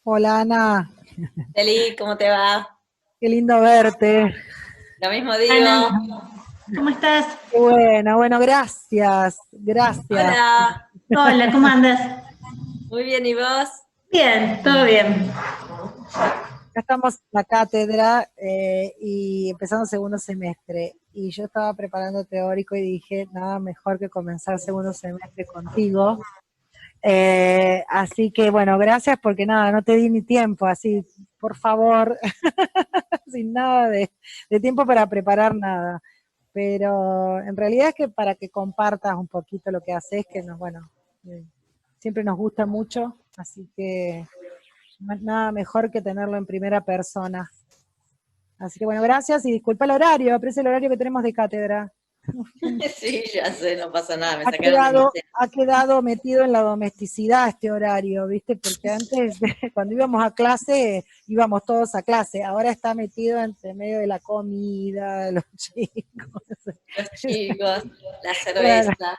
Hola Ana, Eli, ¿cómo te va? qué lindo verte. Lo mismo digo. Ana, ¿cómo estás? Qué bueno, bueno, gracias, gracias. Hola, Hola, ¿cómo andas? muy bien, ¿y vos? Bien, todo bien. Ya estamos en la cátedra y empezando segundo semestre. Y yo estaba preparando teórico y dije, nada mejor que comenzar segundo semestre contigo. Así que bueno, gracias porque nada, no te di ni tiempo, así, por favor, sin nada de tiempo para preparar nada. Pero en realidad es que para que compartas un poquito lo que haces, que nos, bueno, eh, siempre nos gusta mucho, así que nada mejor que tenerlo en primera persona. Así que bueno, gracias y disculpa el horario, pero es el horario que tenemos de cátedra. Sí, ya sé, no pasa nada, me sacaron de mi cena. Ha quedado metido en la domesticidad este horario, ¿viste? Porque antes, cuando íbamos a clase, íbamos todos a clase. Ahora está metido entre medio de la comida, de los chicos. Los chicos, la Claro, cerveza.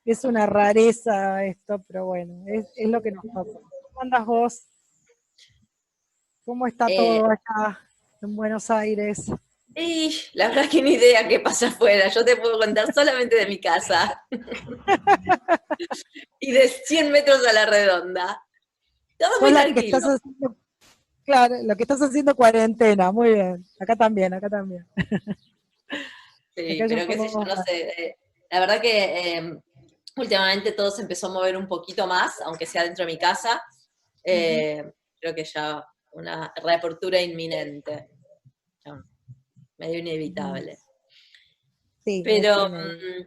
es una rareza esto, pero bueno, es lo que nos toca. ¿Cómo andas vos? ¿Cómo está Eh, todo acá en Buenos Aires? y la verdad que ni idea qué pasa afuera, yo te puedo contar solamente de mi casa y de 100 metros a la redonda. Todo Sos muy la que estás tranquilo. haciendo, claro, lo que estás haciendo cuarentena, muy bien. Acá también, acá también. Acá Sí, es un pero qué sé yo, poco no más. sé. La verdad que últimamente todo se empezó a mover un poquito más, aunque sea dentro de mi casa. Ujú. Creo que ya una reapertura inminente, ya medio Ujú. inevitable. Sí, Pero tiene.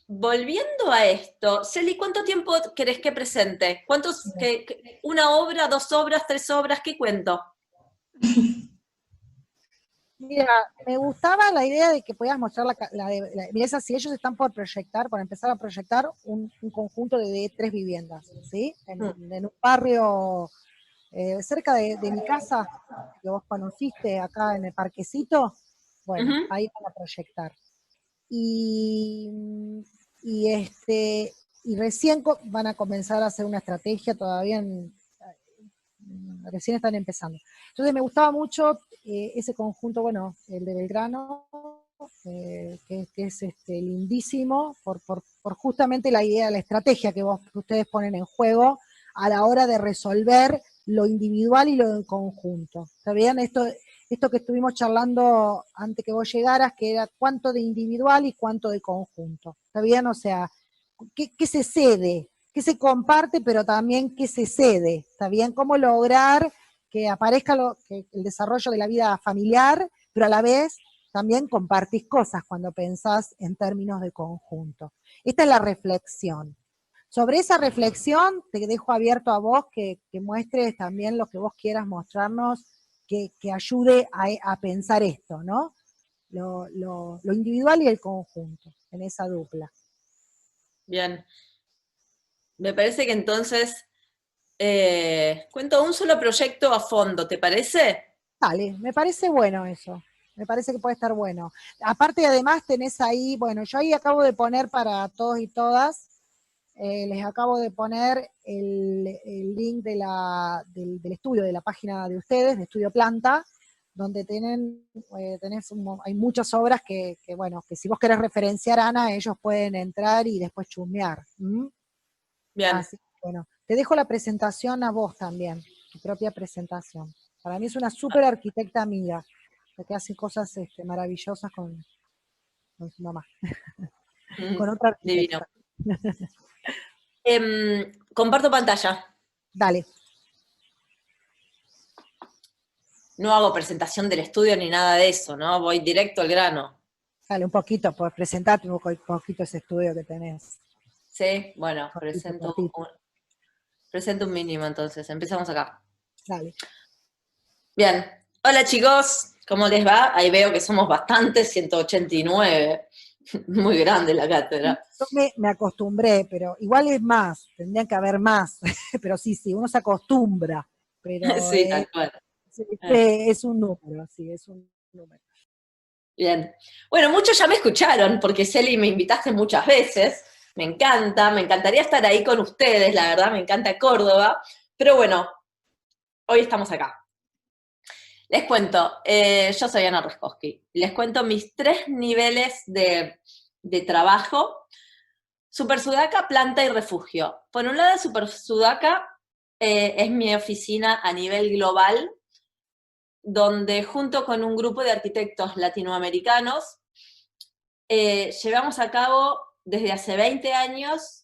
volviendo a esto, Celi, ¿cuánto tiempo querés que presente? ¿Cuántos, una obra, dos obras, tres obras? ¿Qué cuento? Mira, me gustaba la idea de que podías mostrar mira, si ellos están por proyectar, por empezar a proyectar un conjunto de tres viviendas, ¿sí? Mm, En un barrio cerca de mi casa, que vos conociste acá en el parquecito, bueno, ujú. ahí van a proyectar. Y, y este, y recién van a comenzar a hacer una estrategia todavía recién están empezando. Entonces me gustaba mucho ese conjunto, bueno, el de Belgrano, que es lindísimo por justamente la idea, la estrategia que ustedes ponen en juego a la hora de resolver lo individual y lo en conjunto. ¿Está bien? Esto que estuvimos charlando antes que vos llegaras, que era cuánto de individual y cuánto de conjunto. ¿Está bien? O sea, ¿qué se cede? ¿Qué se comparte, pero también qué se cede? ¿Está bien? ¿Cómo lograr que aparezca que el desarrollo de la vida familiar, pero a la vez también compartís cosas cuando pensás en términos de conjunto? Esta es la reflexión. Sobre esa reflexión te dejo abierto a vos que muestres también lo que vos quieras mostrarnos, que ayude a pensar esto, ¿no? Lo individual y el conjunto en esa dupla. Bien, me parece que entonces cuento un solo proyecto a fondo, ¿te parece? Dale, me parece bueno eso. Me parece que puede estar bueno. Aparte, además, tenés ahí, bueno, yo ahí acabo de poner para todos y todas, les acabo de poner el link del estudio, de la página de ustedes, de Estudio Planta, donde hay muchas obras bueno, que si vos querés referenciar, Ana, ellos pueden entrar y después chusmear. ¿Mm? Bien, Así que, bueno, te dejo la presentación a vos también, tu propia presentación. Para mí es una súper arquitecta amiga, la que hace cosas maravillosas con su mamá, con otra divino. arquitecta. Comparto pantalla. Dale, No hago presentación del estudio ni nada de eso, ¿no? Voy directo al grano. dale un poquito, pues presentarte un poquito ese estudio que tenés. Sí, bueno, Cortito, cortito. presento un mínimo entonces. Empezamos acá. Dale. Bien. Hola chicos, ¿cómo les va? Ahí veo que somos bastantes, 189. Muy grande la cátedra. Yo me acostumbré, pero igual es más, tendrían que haber más, pero sí, uno se acostumbra, pero Sí, tal cual. Eh, es un número, sí, es un número. Bien. Bueno, muchos ya me escucharon, porque Celi me invitaste muchas veces. Me encanta, me encantaría estar ahí con ustedes, la verdad, me encanta Córdoba. Pero bueno, hoy estamos acá. Les cuento, yo soy Ana Reskoski, les cuento mis 3 niveles de trabajo. Super Sudaca, planta y refugio. Por un lado, Super Sudaca es mi oficina a nivel global, donde junto con un grupo de arquitectos latinoamericanos llevamos a cabo desde hace 20 años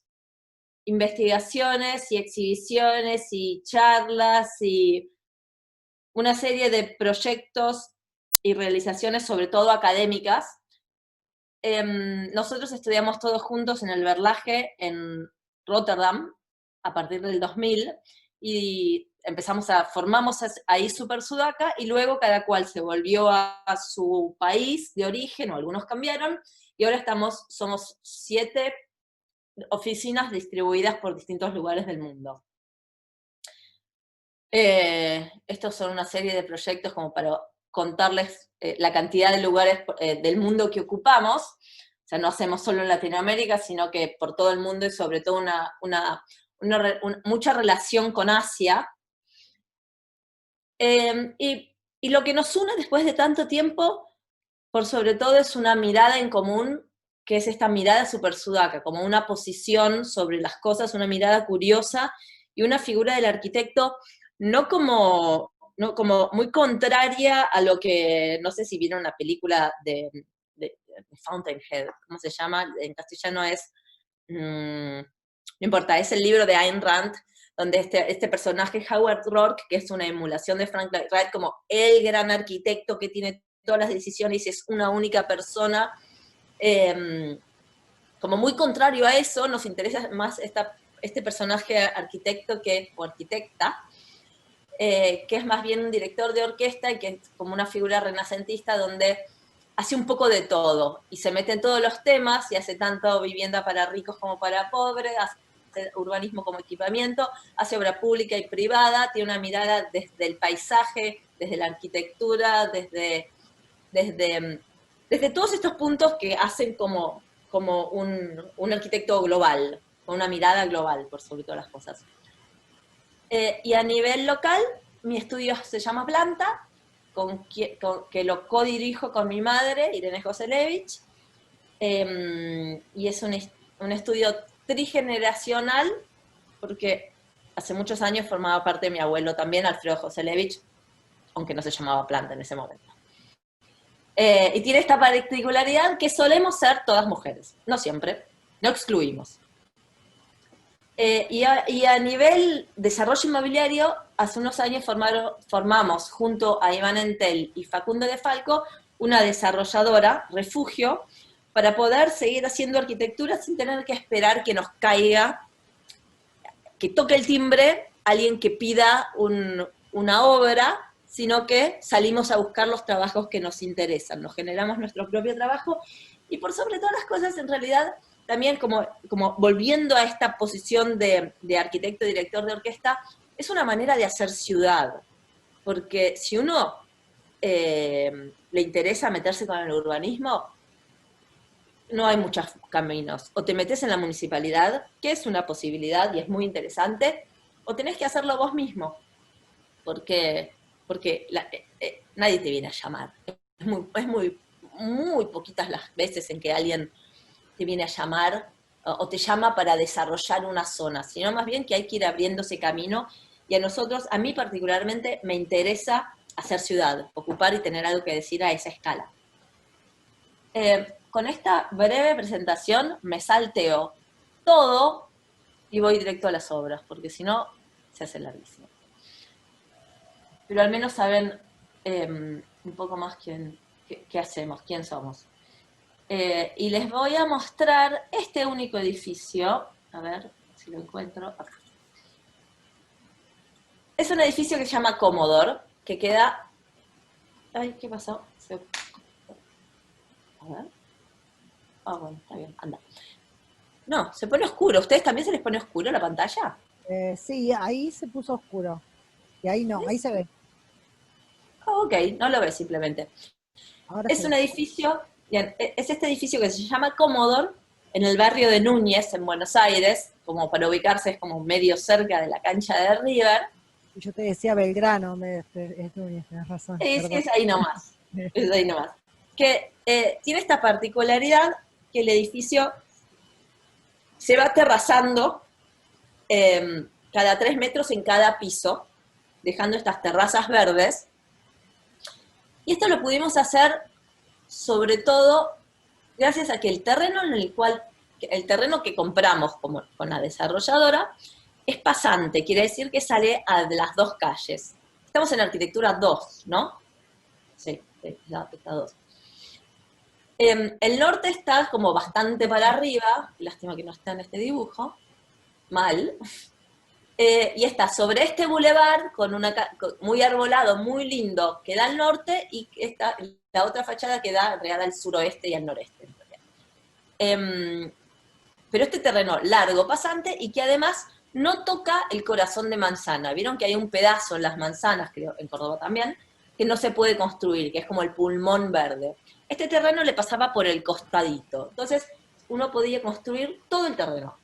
investigaciones y exhibiciones y charlas y una serie de proyectos y realizaciones, sobre todo académicas. Nosotros estudiamos todos juntos en el Verlaje en Rotterdam a partir del 2000 y formamos ahí Super Sudaca y luego cada cual se volvió a su país de origen, o algunos cambiaron, y ahora somos 7 oficinas distribuidas por distintos lugares del mundo. Estos son una serie de proyectos como para contarles la cantidad de lugares del mundo que ocupamos. O sea, no hacemos solo en Latinoamérica, sino que por todo el mundo, y sobre todo mucha relación con Asia. Y lo que nos une después de tanto tiempo, por sobre todo, es una mirada en común, que es esta mirada super sudaca, como una posición sobre las cosas, una mirada curiosa, y una figura del arquitecto no como muy contraria a lo que, no sé si vieron una película de Fountainhead, ¿cómo se llama? En castellano es, no importa, es el libro de Ayn Rand, donde este personaje, Howard Rourke, que es una emulación de Frank Lloyd Wright, como el gran arquitecto que tiene todas las decisiones y es una única persona, como muy contrario a eso, nos interesa más este personaje arquitecto o arquitecta, que es más bien un director de orquesta y que es como una figura renacentista donde hace un poco de todo y se mete en todos los temas y hace tanto vivienda para ricos como para pobres, hace urbanismo como equipamiento, hace obra pública y privada, tiene una mirada desde el paisaje, desde la arquitectura, desde todos estos puntos que hacen como un arquitecto global, con una mirada global por sobre todas las cosas. Y a nivel local, mi estudio se llama Planta, que lo co-dirijo con mi madre, Irene Joselevich, y es un estudio trigeneracional, porque hace muchos años formaba parte de mi abuelo también, Alfredo Joselevich, aunque no se llamaba Planta en ese momento. Y tiene esta particularidad que solemos ser todas mujeres, no siempre, no excluimos. Y a nivel desarrollo inmobiliario, hace unos años formamos junto a Iván Entel y Facundo de Falco una desarrolladora, Refugio, para poder seguir haciendo arquitectura sin tener que esperar que nos caiga, que toque el timbre alguien que pida una obra, sino que salimos a buscar los trabajos que nos interesan, nos generamos nuestro propio trabajo, y por sobre todas las cosas, en realidad, también como volviendo a esta posición de arquitecto, director de orquesta, es una manera de hacer ciudad, porque si uno le interesa meterse con el urbanismo, no hay muchos caminos. O te metes en la municipalidad, que es una posibilidad y es muy interesante, o tenés que hacerlo vos mismo, porque nadie te viene a llamar. Es muy poquitas las veces en que alguien te viene a llamar o te llama para desarrollar una zona, sino más bien que hay que ir abriendo ese camino, y a mí particularmente, me interesa hacer ciudad, ocupar y tener algo que decir a esa escala. Con esta breve presentación me salteo todo y voy directo a las obras, porque si no, se hace larguísimo. Pero al menos saben un poco más qué hacemos, quién somos. Y les voy a mostrar este único edificio, a ver si lo encuentro acá. Es un edificio que se llama Commodore, que queda... Ay, ¿qué pasó? A ver. Ah, bueno, está bien, anda. No, se pone oscuro. ¿A ustedes también se les pone oscuro la pantalla? Sí, ahí se puso oscuro. Y ahí no, ahí se ve. Oh, ok, no lo ves simplemente. Ahora Es un edificio, bien, es este edificio que se llama Commodore, en el barrio de Núñez, en Buenos Aires, como para ubicarse, es como medio cerca de la cancha de River. Y yo te decía Belgrano, es Núñez, tenés razón. Es perdón. ahí nomás, es ahí nomás. Que tiene esta particularidad que el edificio se va terrazando cada 3 metros en cada piso, dejando estas terrazas verdes. Y esto lo pudimos hacer sobre todo gracias a que el terreno que compramos con la desarrolladora es pasante, quiere decir que sale a las 2 calles. Estamos en arquitectura 2, ¿no? Sí, está 2. El norte está como bastante para arriba, lástima que no está en este dibujo, mal, y está sobre este bulevar muy arbolado, muy lindo, que da al norte, y está la otra fachada que da en realidad al suroeste y al noreste. Pero este terreno largo, pasante, y que además no toca el corazón de manzana. Vieron que hay un pedazo en las manzanas, creo, en Córdoba también, que no se puede construir, que es como el pulmón verde. Este terreno le pasaba por el costadito. Entonces, uno podía construir todo el terreno.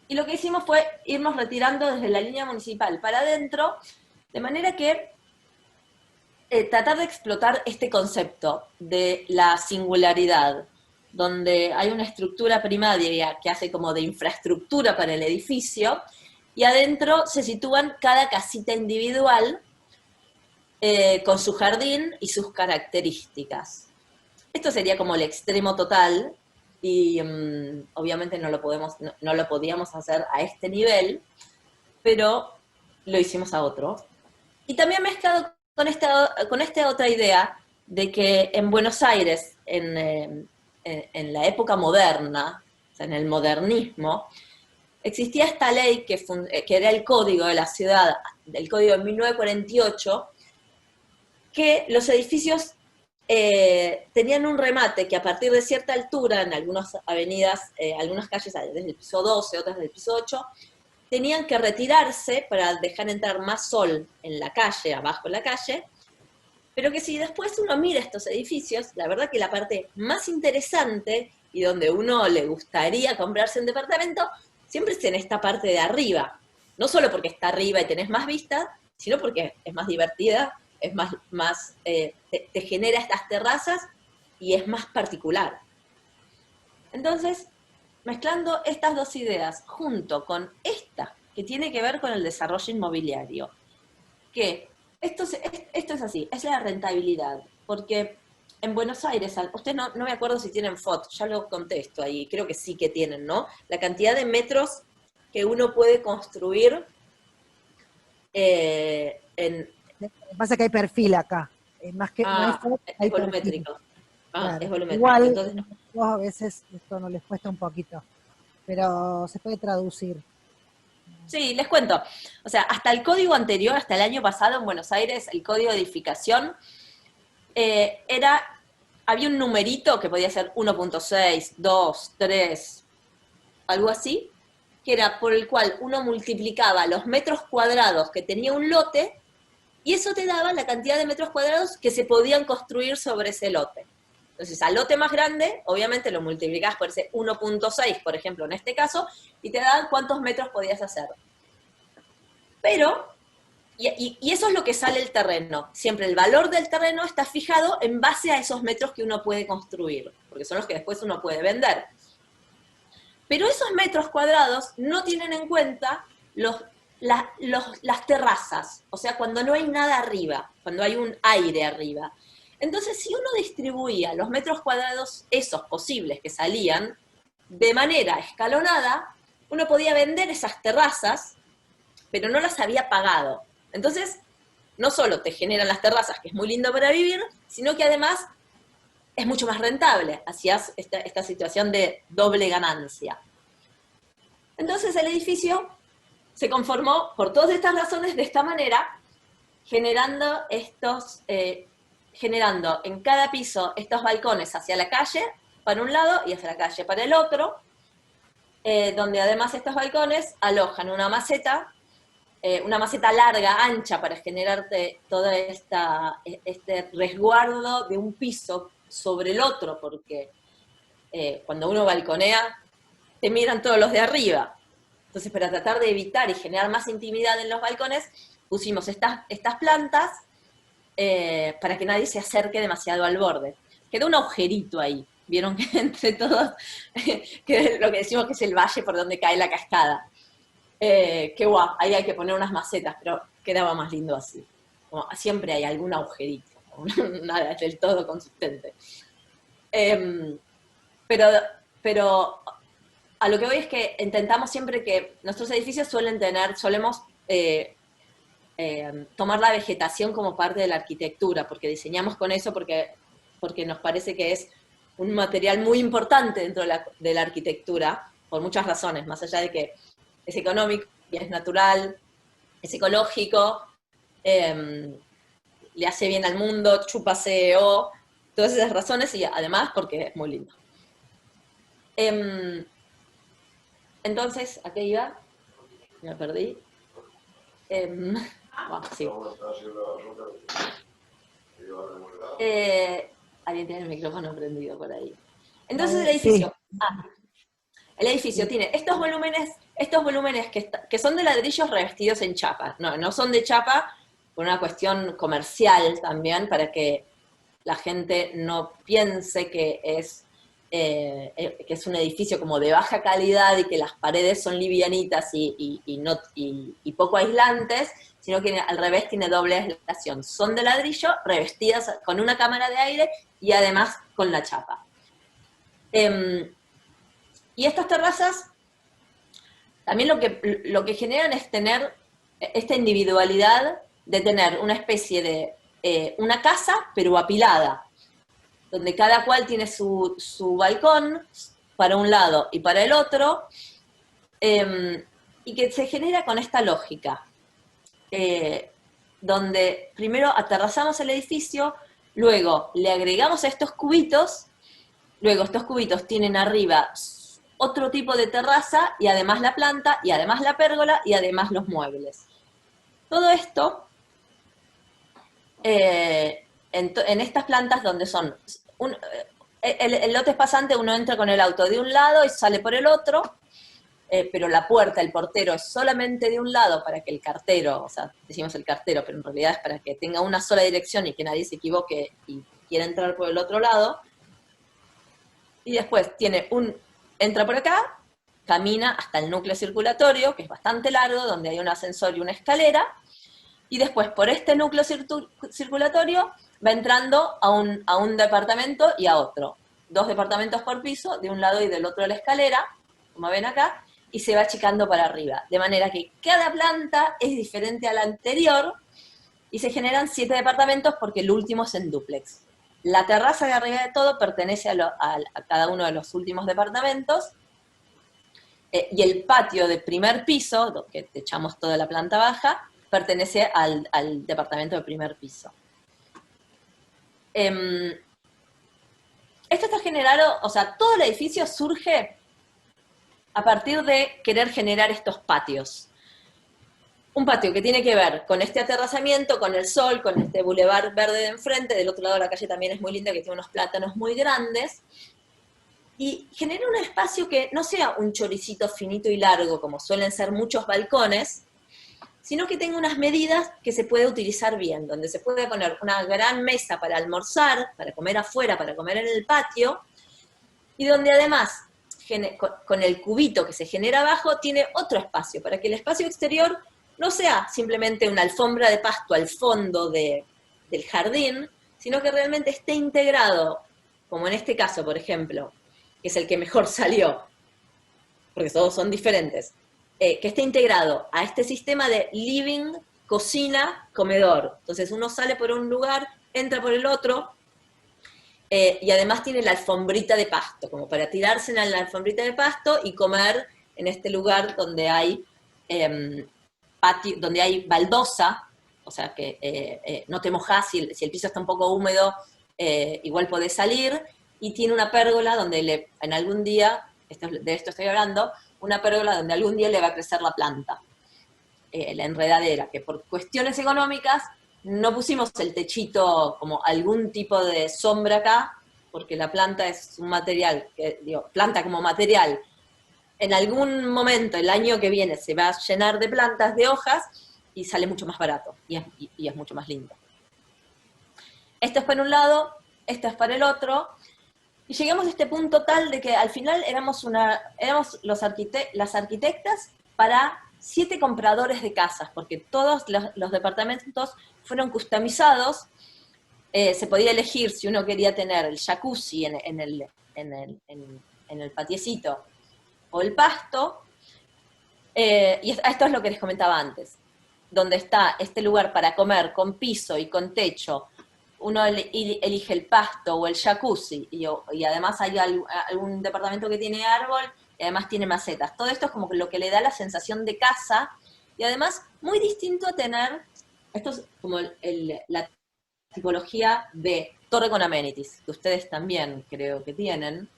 Y lo que hicimos fue irnos retirando desde la línea municipal para adentro, de manera que tratar de explotar este concepto de la singularidad, donde hay una estructura primaria que hace como de infraestructura para el edificio, y adentro se sitúan cada casita individual con su jardín y sus características. Esto sería como el extremo total, y obviamente no lo podíamos hacer a este nivel, pero lo hicimos a otro. Y también mezclado con esta otra idea de que en Buenos Aires, en la época moderna, o sea, en el modernismo, existía esta ley que era el código de la ciudad, el código de 1948, que los edificios tenían un remate que a partir de cierta altura, en algunas avenidas, algunas calles desde el piso 12, otras del piso 8, tenían que retirarse para dejar entrar más sol en la calle, abajo en la calle, pero que si después uno mira estos edificios, la verdad que la parte más interesante y donde uno le gustaría comprarse un departamento, siempre es en esta parte de arriba. No solo porque está arriba y tenés más vista, sino porque es más divertida, es te genera estas terrazas y es más particular. Entonces, mezclando estas dos ideas junto con esta, que tiene que ver con el desarrollo inmobiliario, que esto es así, es la rentabilidad, porque en Buenos Aires, usted no me acuerdo si tienen fotos, ya lo contesto ahí, creo que sí que tienen, ¿no? La cantidad de metros que uno puede construir en... Lo que pasa es que hay perfil acá. Más que no hay foto, hay es volumétrico. perfil. Claro. Es volumétrico. Igual, Entonces, a veces esto no les cuesta un poquito, pero se puede traducir. Sí, les cuento. O sea, hasta el código anterior, hasta el año pasado en Buenos Aires, el código de edificación, había un numerito que podía ser 1.6, 2, 3, algo así, que era por el cual uno multiplicaba los metros cuadrados que tenía un lote, y eso te daba la cantidad de metros cuadrados que se podían construir sobre ese lote. Entonces, al lote más grande, obviamente lo multiplicás por ese 1.6, por ejemplo, en este caso, y te dan cuántos metros podías hacer. Pero, y eso es lo que sale el terreno. Siempre el valor del terreno está fijado en base a esos metros que uno puede construir, porque son los que después uno puede vender. Pero esos metros cuadrados no tienen en cuenta las terrazas, o sea, cuando no hay nada arriba, cuando hay un aire arriba. Entonces, si uno distribuía los metros cuadrados, esos posibles que salían, de manera escalonada, uno podía vender esas terrazas, pero no las había pagado. Entonces, no solo te generan las terrazas, que es muy lindo para vivir, sino que además es mucho más rentable. Hacías esta situación de doble ganancia. Entonces, el edificio se conformó, por todas estas razones, de esta manera, generando en cada piso estos balcones hacia la calle, para un lado, y hacia la calle para el otro, donde además estos balcones alojan una maceta larga, ancha, para generarte todo este resguardo de un piso sobre el otro, porque cuando uno balconea, te miran todos los de arriba. Entonces, para tratar de evitar y generar más intimidad en los balcones, pusimos estas plantas para que nadie se acerque demasiado al borde. Quedó un agujerito ahí. Vieron que entre todos, que es lo que decimos que es el valle por donde cae la cascada. Que guau, ahí hay que poner unas macetas, pero quedaba más lindo así. Como, siempre hay algún agujerito, nada del todo consistente. Pero a lo que voy es que intentamos siempre que nuestros edificios solemos tomar la vegetación como parte de la arquitectura, porque diseñamos con eso, porque nos parece que es un material muy importante dentro de la arquitectura, por muchas razones, más allá de que es económico, y es natural, es ecológico, le hace bien al mundo, chupa CO, todas esas razones, y además porque es muy lindo. Entonces, ¿a qué iba? Me perdí. Sí. Alguien tiene el micrófono prendido por ahí. Entonces el edificio, el edificio tiene estos volúmenes que son de ladrillos revestidos en chapa. No son de chapa por una cuestión comercial también, para que la gente no piense que es un edificio como de baja calidad y que las paredes son livianitas y poco aislantes, sino que al revés tiene doble aislación. Son de ladrillo, revestidas con una cámara de aire y además con la chapa. Y estas terrazas también lo que generan es tener esta individualidad de tener una especie de una casa, pero apilada, donde cada cual tiene su balcón para un lado y para el otro, y que se genera con esta lógica, donde primero aterrazamos el edificio, luego le agregamos estos cubitos, luego estos cubitos tienen arriba otro tipo de terraza, y además la planta, y además la pérgola, y además los muebles. Todo esto en estas plantas donde son el lote es pasante, uno entra con el auto de un lado y sale por el otro, pero la puerta, el portero es solamente de un lado para que el cartero, o sea, decimos el cartero, pero en realidad es para que tenga una sola dirección y que nadie se equivoque y quiera entrar por el otro lado. Y después entra por acá, camina hasta el núcleo circulatorio, que es bastante largo, donde hay un ascensor y una escalera, y después por este núcleo circulatorio va entrando a un departamento y a otro. 2 departamentos por piso, de un lado y del otro de la escalera, como ven acá, y se va achicando para arriba. De manera que cada planta es diferente a la anterior, y se generan 7 departamentos porque el último es en dúplex. La terraza de arriba de todo pertenece a cada uno de los últimos departamentos, y el patio de primer piso, que echamos toda la planta baja, pertenece al departamento de primer piso. Esto está generado, o sea, todo el edificio surge a partir de querer generar estos patios. Un patio que tiene que ver con este aterrazamiento, con el sol, con este bulevar verde de enfrente. Del otro lado de la calle también es muy linda, que tiene unos plátanos muy grandes, y genera un espacio que no sea un choricito finito y largo, como suelen ser muchos balcones, sino que tenga unas medidas que se puede utilizar bien, donde se puede poner una gran mesa para almorzar, para comer afuera, para comer en el patio, y donde además, con el cubito que se genera abajo, tiene otro espacio, para que el espacio exterior no sea simplemente una alfombra de pasto al fondo del jardín, sino que realmente esté integrado, como en este caso, por ejemplo, que es el que mejor salió, porque todos son diferentes, que esté integrado a este sistema de living, cocina, comedor. Entonces uno sale por un lugar, entra por el otro, y además tiene la alfombrita de pasto, como para tirarse en la alfombrita de pasto y comer en este lugar donde hay patio, donde hay baldosa, o sea que no te mojás, si el piso está un poco húmedo, igual podés salir, y tiene una pérgola donde en algún día, de esto estoy hablando, una pérgola donde algún día le va a crecer la planta, la enredadera, que por cuestiones económicas no pusimos el techito como algún tipo de sombra acá, porque la planta es un material, planta como material, en algún momento, el año que viene, se va a llenar de plantas, de hojas, y sale mucho más barato, y es mucho más lindo. Esto es para un lado, esto es para el otro, y llegamos a este punto tal de que al final éramos las arquitectas para 7 compradores de casas, porque todos los departamentos fueron customizados. Se podía elegir si uno quería tener el jacuzzi en el patiecito o el pasto, y esto es lo que les comentaba antes, donde está este lugar para comer con piso y con techo. Uno elige el pasto o el jacuzzi, y además hay algún departamento que tiene árbol, y además tiene macetas. Todo esto es como lo que le da la sensación de casa, y además muy distinto a tener, esto es como la tipología de torre con amenities, que ustedes también creo que tienen,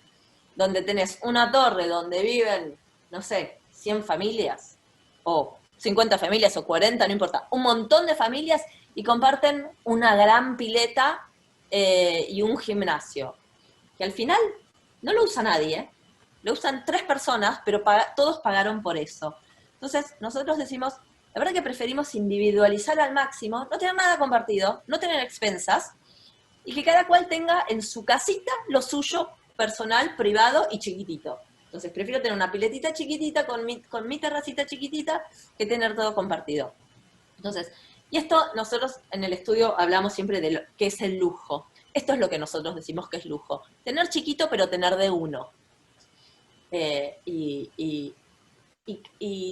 donde tenés una torre donde viven, no sé, 100 familias, o 50 familias, o 40, no importa, un montón de familias, y comparten una gran pileta y un gimnasio, que al final no lo usa nadie, lo usan 3 personas, pero todos pagaron por eso. Entonces, nosotros decimos, la verdad que preferimos individualizar al máximo, no tener nada compartido, no tener expensas, y que cada cual tenga en su casita lo suyo personal, privado y chiquitito. Entonces prefiero tener una piletita chiquitita con mi terracita chiquitita que tener todo compartido. Entonces, y esto nosotros en el estudio hablamos siempre de qué es el lujo. Esto es lo que nosotros decimos que es lujo. Tener chiquito, pero tener de uno. Y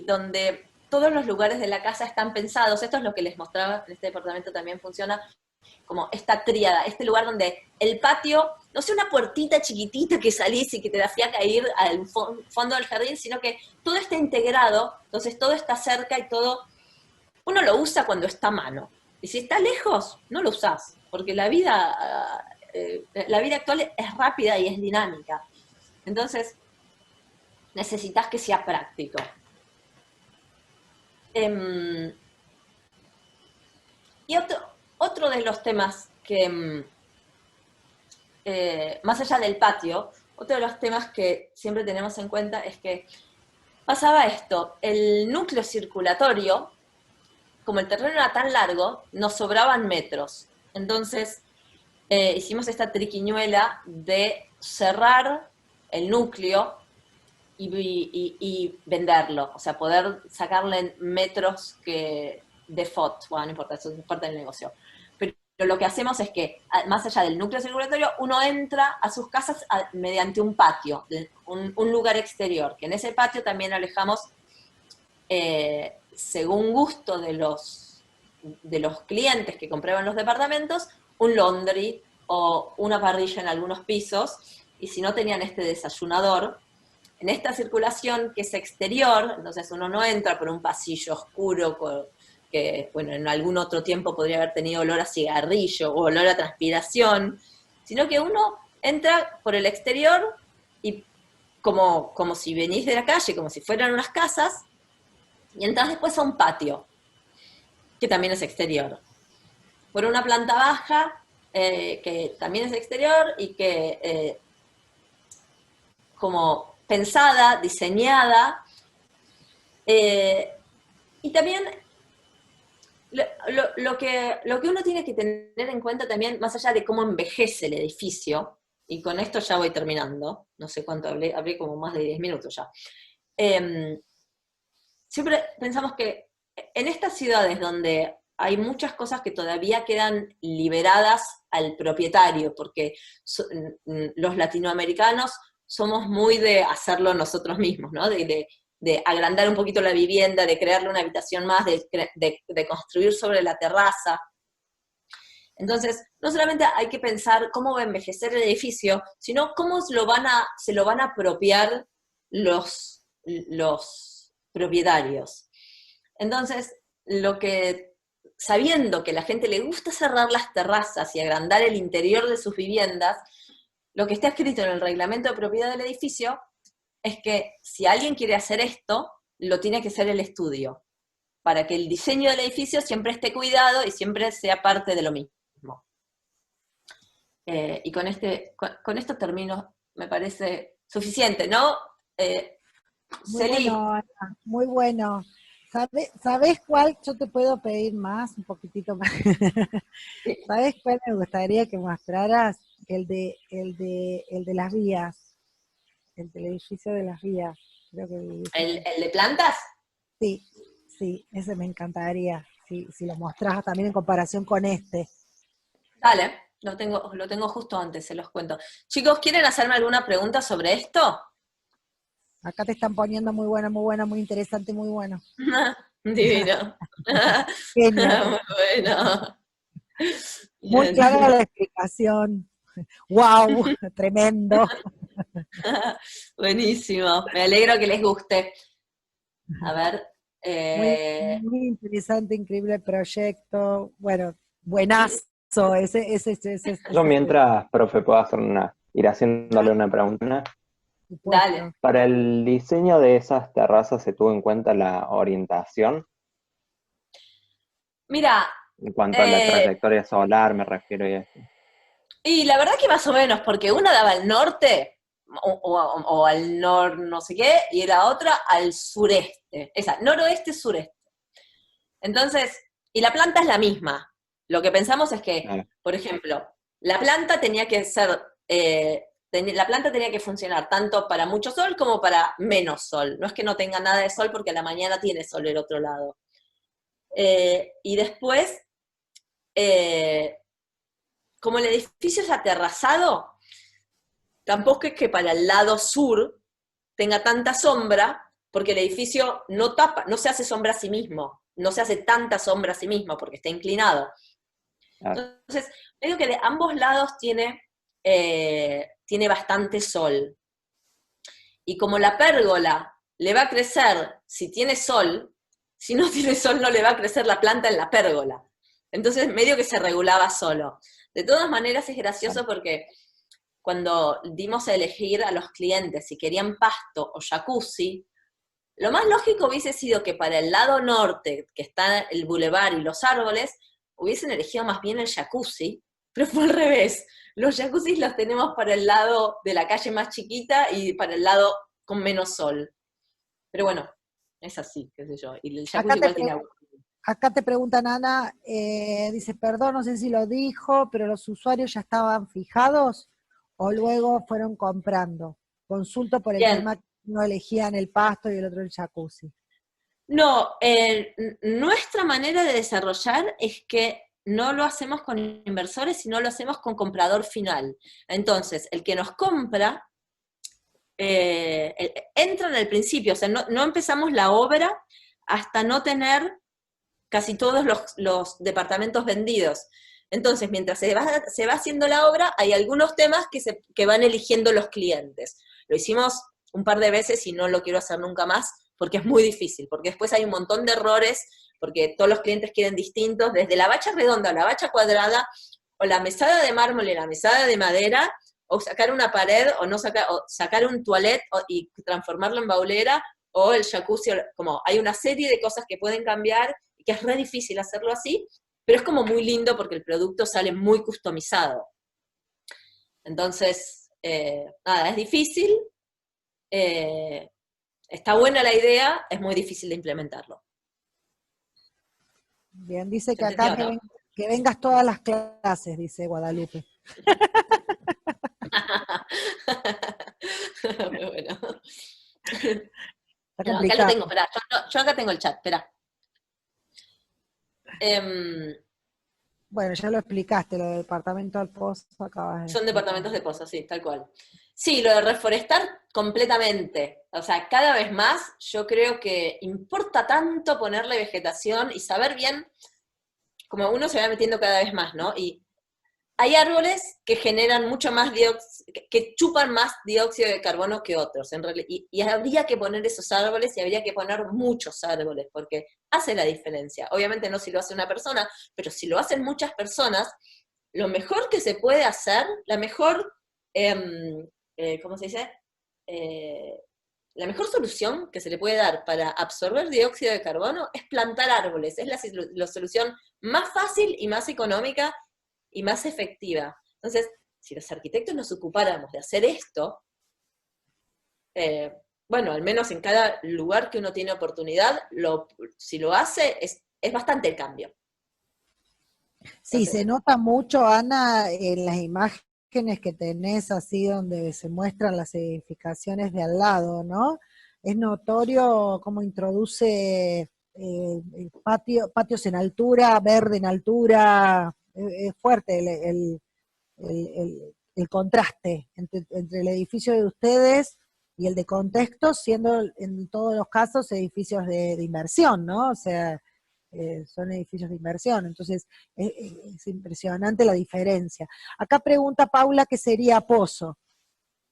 donde todos los lugares de la casa están pensados, esto es lo que les mostraba, en este departamento también funciona, como esta tríada, este lugar donde el patio, no sea una puertita chiquitita que salís y que te hacía caer al fondo del jardín, sino que todo está integrado, entonces todo está cerca y todo, uno lo usa cuando está a mano. Y si está lejos, no lo usás, porque la vida actual es rápida y es dinámica. Entonces, necesitas que sea práctico. Y otro de los temas que, más allá del patio, otro de los temas que siempre tenemos en cuenta es que pasaba esto, el núcleo circulatorio, como el terreno era tan largo, nos sobraban metros. Entonces, hicimos esta triquiñuela de cerrar el núcleo y venderlo, o sea, poder sacarle metros de FOT, bueno, no importa, eso es parte del negocio. Pero lo que hacemos es que, más allá del núcleo circulatorio, uno entra a sus casas mediante un patio, un lugar exterior, que en ese patio también alejamos, según gusto de los clientes que compraban los departamentos, un laundry o una parrilla en algunos pisos, y si no tenían este desayunador, en esta circulación que es exterior, entonces uno no entra por un pasillo oscuro que, bueno, en algún otro tiempo podría haber tenido olor a cigarrillo o olor a transpiración, sino que uno entra por el exterior y como si venís de la calle, como si fueran unas casas, y entras después a un patio, que también es exterior. Por una planta baja, que también es exterior y que como pensada, diseñada, y también lo que uno tiene que tener en cuenta también, más allá de cómo envejece el edificio, y con esto ya voy terminando, no sé cuánto hablé como más de 10 minutos ya, siempre pensamos que en estas ciudades donde hay muchas cosas que todavía quedan liberadas al propietario, porque los latinoamericanos somos muy de hacerlo nosotros mismos, ¿no? De agrandar un poquito la vivienda, de crearle una habitación más, de construir sobre la terraza. Entonces, no solamente hay que pensar cómo va a envejecer el edificio, sino cómo se lo van a apropiar los propietarios. Entonces, sabiendo que a la gente le gusta cerrar las terrazas y agrandar el interior de sus viviendas, lo que está escrito en el reglamento de propiedad del edificio es que si alguien quiere hacer esto, lo tiene que hacer el estudio, para que el diseño del edificio siempre esté cuidado y siempre sea parte de lo mismo. Y con esto termino, me parece suficiente, ¿no? Muy Celi, bueno, Ana, muy bueno. ¿Sabés cuál? Yo te puedo pedir más, un poquitito más. ¿Sabés cuál me gustaría que mostraras? El de las vías, el del edificio de las vías. Creo que el de plantas, sí, sí, ese me encantaría. Si lo mostrás también en comparación con este. dale, lo tengo justo antes, se los cuento. Chicos, ¿quieren hacerme alguna pregunta sobre esto? Acá te están poniendo muy bueno, muy interesante, muy bueno. Divino. Genio. Muy bueno. Muy Bien. clara la explicación. ¡Wow! Tremendo. Buenísimo. Me alegro que les guste. A ver. Muy, muy interesante, increíble proyecto. Bueno, buenazo. Yo Ese mientras, profe, puedo ir haciéndole una pregunta. Dale. supuesto. Para el diseño de esas terrazas se tuvo en cuenta la orientación Mira, en cuanto a la eh, trayectoria solar, me refiero y eso. y la verdad que más o menos, porque una daba al norte, o al no sé qué, y la otra al sureste. Esa, noroeste-sureste. Entonces, y la planta es la misma. Lo que pensamos es que, Claro, por ejemplo, la planta tenía que ser, la planta tenía que funcionar tanto para mucho sol como para menos sol. No es que no tenga nada de sol porque a la mañana tiene sol el otro lado. Y después, eh, como el edificio es aterrazado, tampoco es que para el lado sur tenga tanta sombra, porque el edificio no tapa, no se hace sombra a sí mismo, no se hace tanta sombra a sí mismo porque está inclinado. claro. Entonces, medio que de ambos lados tiene bastante sol. Y como la pérgola le va a crecer si tiene sol, si no tiene sol no le va a crecer la planta en la pérgola. Entonces, medio que se regulaba solo. De todas maneras, es gracioso porque cuando dimos a elegir a los clientes si querían pasto o jacuzzi, lo más lógico hubiese sido que para el lado norte, que está el bulevar y los árboles, hubiesen elegido más bien el jacuzzi, pero fue al revés. Los jacuzzis los tenemos para el lado de la calle más chiquita y para el lado con menos sol. Pero bueno, es así, qué sé yo. Y el Acá jacuzzi te, igual tiene pre- agua. acá te preguntan, Ana, dice, perdón, no sé si lo dijo, pero los usuarios ya estaban fijados o luego fueron comprando. Consulto por el Bien. tema que no elegían el pasto y el otro el jacuzzi. No, nuestra manera de desarrollar es que no lo hacemos con inversores, sino lo hacemos con comprador final. Entonces, el que nos compra entra en el principio, o sea, no empezamos la obra hasta no tener casi todos los departamentos vendidos. Entonces, mientras se va haciendo la obra, hay algunos temas que van eligiendo los clientes. Lo hicimos un par de veces y no lo quiero hacer nunca más porque es muy difícil, porque después hay un montón de errores, porque todos los clientes quieren distintos, desde la bacha redonda a la bacha cuadrada, o la mesada de mármol y la mesada de madera, o sacar una pared, o no sacar, o sacar un toilet y transformarlo en baulera, o el jacuzzi, como hay una serie de cosas que pueden cambiar, y que es re difícil hacerlo así, pero es como muy lindo porque el producto sale muy customizado. Entonces, nada, es difícil, eh, está buena la idea, es muy difícil de implementarlo. Bien, dice ¿Se que acá entendió, no? que vengas todas las clases, dice Guadalupe. Muy bueno. Está No, acá lo complicado. tengo, esperá, yo acá tengo el chat, esperá. Em, Bueno, ya lo explicaste, lo del departamento al pozo, acabas de Son explicar. departamentos de pozos, sí, tal cual. Sí, lo de reforestar completamente. O sea, cada vez más yo creo que importa tanto ponerle vegetación y saber bien, como uno se va metiendo cada vez más, ¿no? Y hay árboles que generan mucho más que chupan más dióxido de carbono que otros, en realidad, y habría que poner esos árboles y habría que poner muchos árboles, porque hace la diferencia. Obviamente no si lo hace una persona, pero si lo hacen muchas personas, lo mejor que se puede hacer, la mejor, ¿cómo se dice? Eh, la mejor solución que se le puede dar para absorber dióxido de carbono es plantar árboles. Es la solución más fácil y más económica y más efectiva. Entonces, si los arquitectos nos ocupáramos de hacer esto, bueno, al menos en cada lugar que uno tiene oportunidad, si lo hace, es bastante el cambio. Sí, Entonces, se nota mucho, Ana, en las imágenes que tenés así donde se muestran las edificaciones de al lado, ¿no? Es notorio cómo introduce patios en altura, verde en altura, es fuerte el contraste entre el edificio de ustedes y el de contexto, siendo en todos los casos edificios de inversión, ¿no? O sea, son edificios de inversión, entonces es impresionante la diferencia. Acá pregunta Paula qué sería pozo.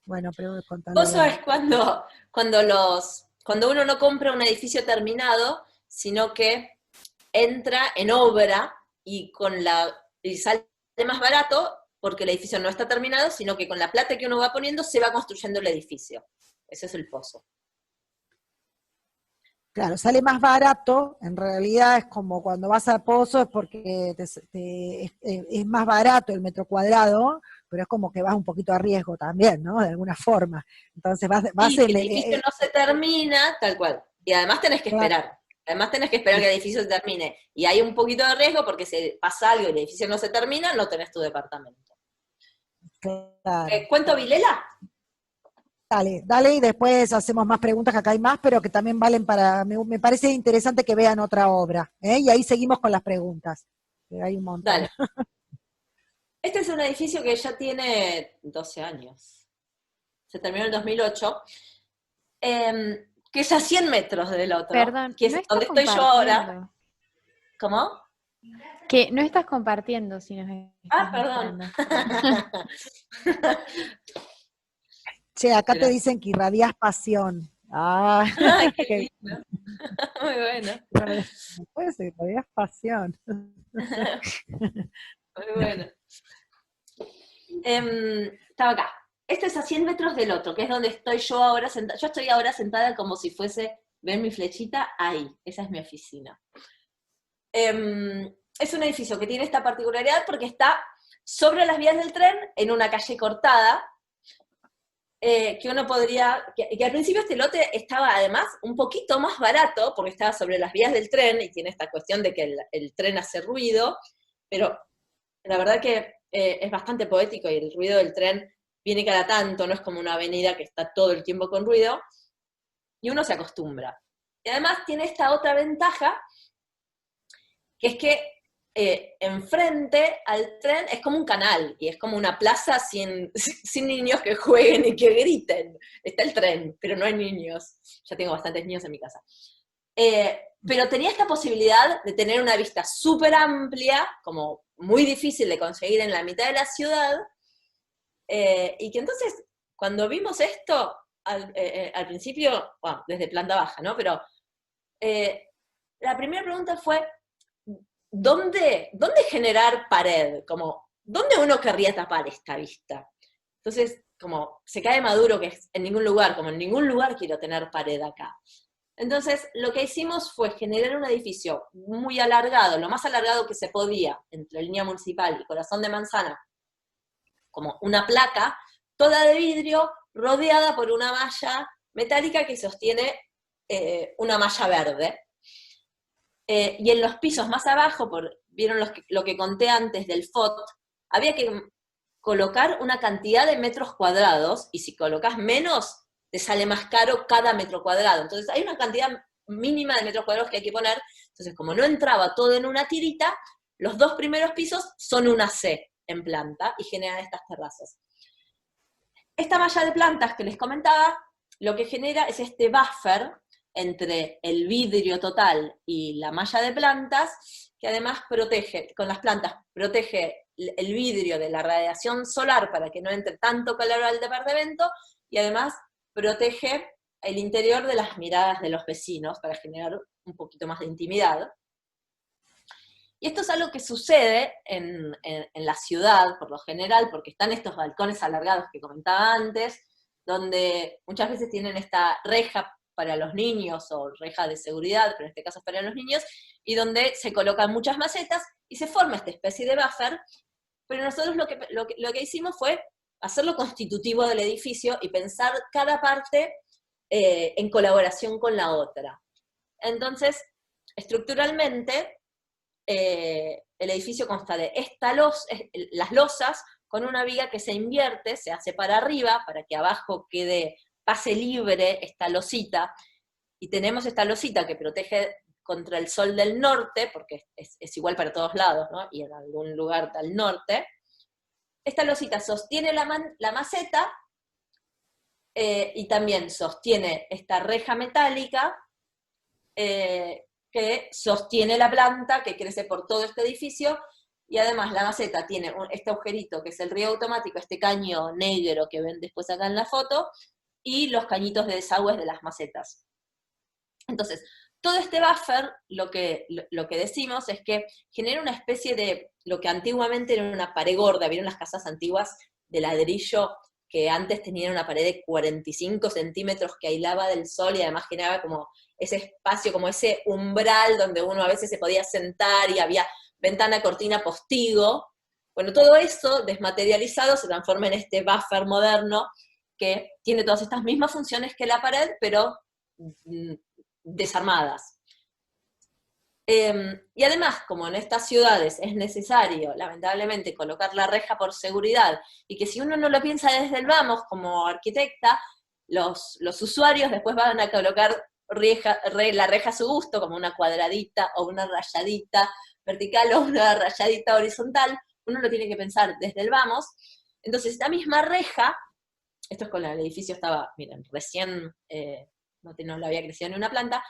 Bueno, pero contale. pozo es cuando uno no compra un edificio terminado, sino que entra en obra y sale más barato porque el edificio no está terminado, sino que con la plata que uno va poniendo se va construyendo el edificio. Ese es el pozo. Claro, sale más barato, en realidad es como cuando vas a pozo es porque es más barato el metro cuadrado, pero es como que vas un poquito a riesgo también, ¿no? De alguna forma. Entonces vas Y si en el edificio no se termina, tal cual. Y además tenés que claro, esperar. Además tenés que esperar que el edificio se termine. Y hay un poquito de riesgo porque si pasa algo y el edificio no se termina, no tenés tu departamento. claro. ¿Cuento Vilela? Dale, dale y después hacemos más preguntas, que acá hay más, pero que también valen me parece interesante que vean otra obra, ¿eh? Y ahí seguimos con las preguntas, que hay un montón. Dale. Este es un edificio que ya tiene 12 años. Se terminó en el 2008. Que es a 100 metros del otro. Perdón, Que es no estás donde estoy yo ahora. compartiendo. ¿Cómo? Que no estás compartiendo si nos estás Perdón. mostrando. Che, acá te Gracias. dicen que irradias pasión. Ah, Ay, qué qué lindo. Muy bueno. no puede ser, irradias pasión. Muy bueno. Estaba acá. Este es a 100 metros del otro, que es donde estoy yo ahora sentada. Yo estoy ahora sentada como si fuese, ¿ven mi flechita? Ahí, esa es mi oficina. Es un edificio que tiene esta particularidad porque está sobre las vías del tren, en una calle cortada, que uno podría, que al principio este lote estaba además un poquito más barato, porque estaba sobre las vías del tren, y tiene esta cuestión de que el tren hace ruido, pero la verdad que es bastante poético, y el ruido del tren viene cada tanto, no es como una avenida que está todo el tiempo con ruido, y uno se acostumbra. Y además tiene esta otra ventaja, que es que enfrente al tren es como un canal, y es como una plaza sin niños que jueguen y que griten. Está el tren, pero no hay niños. Ya tengo bastantes niños en mi casa. Pero tenía esta posibilidad de tener una vista súper amplia, como muy difícil de conseguir en la mitad de la ciudad, y que entonces, cuando vimos esto, al principio, bueno, desde planta baja, ¿no? Pero la primera pregunta fue, ¿dónde generar pared? Como, ¿dónde uno querría tapar esta vista? Entonces, como se cae maduro que es en ningún lugar, como en ningún lugar quiero tener pared acá. Entonces, lo que hicimos fue generar un edificio muy alargado, lo más alargado que se podía, entre Línea Municipal y Corazón de Manzana, como una placa, toda de vidrio, rodeada por una malla metálica que sostiene una malla verde. Y en los pisos más abajo, vieron lo que conté antes del FOT, había que colocar una cantidad de metros cuadrados, y si colocas menos, te sale más caro cada metro cuadrado. Entonces hay una cantidad mínima de metros cuadrados que hay que poner. Entonces, como no entraba todo en una tirita, los 2 primeros pisos son una C en planta y generan estas terrazas. Esta malla de plantas que les comentaba, lo que genera es este buffer entre el vidrio total y la malla de plantas, que además protege, con las plantas, protege el vidrio de la radiación solar para que no entre tanto calor al departamento, y además protege el interior de las miradas de los vecinos para generar un poquito más de intimidad. Y esto es algo que sucede en la ciudad, por lo general, porque están estos balcones alargados que comentaba antes, donde muchas veces tienen esta reja para los niños, o reja de seguridad, pero en este caso es para los niños, y donde se colocan muchas macetas, y se forma esta especie de buffer, pero nosotros lo que hicimos fue hacerlo constitutivo del edificio, y pensar cada parte en colaboración con la otra. Entonces, estructuralmente, el edificio consta de las losas con una viga que se invierte, se hace para arriba, para que abajo pase libre esta losita, y tenemos esta losita que protege contra el sol del norte, porque es igual para todos lados, ¿no? Y en algún lugar al norte. Esta losita sostiene la maceta, y también sostiene esta reja metálica, que sostiene la planta, que crece por todo este edificio, y además la maceta tiene este agujerito, que es el riego automático, este caño negro que ven después acá en la foto, y los cañitos de desagües de las macetas. Entonces, todo este buffer, lo que decimos es que genera una especie de, lo que antiguamente era una pared gorda, ¿vieron las casas antiguas de ladrillo, que antes tenían una pared de 45 centímetros que aislaba del sol, y además generaba como ese espacio, como ese umbral donde uno a veces se podía sentar, y había ventana, cortina, postigo? Bueno, todo eso desmaterializado se transforma en este buffer moderno, que tiene todas estas mismas funciones que la pared, pero desarmadas. Y además, como en estas ciudades es necesario, lamentablemente, colocar la reja por seguridad, y que si uno no lo piensa desde el vamos, como arquitecta, los usuarios después van a colocar la reja a su gusto, como una cuadradita, o una rayadita vertical, o una rayadita horizontal, uno lo tiene que pensar desde el vamos. Entonces, esta misma reja, esto es cuando el edificio estaba, miren, recién, no le había crecido ni una planta,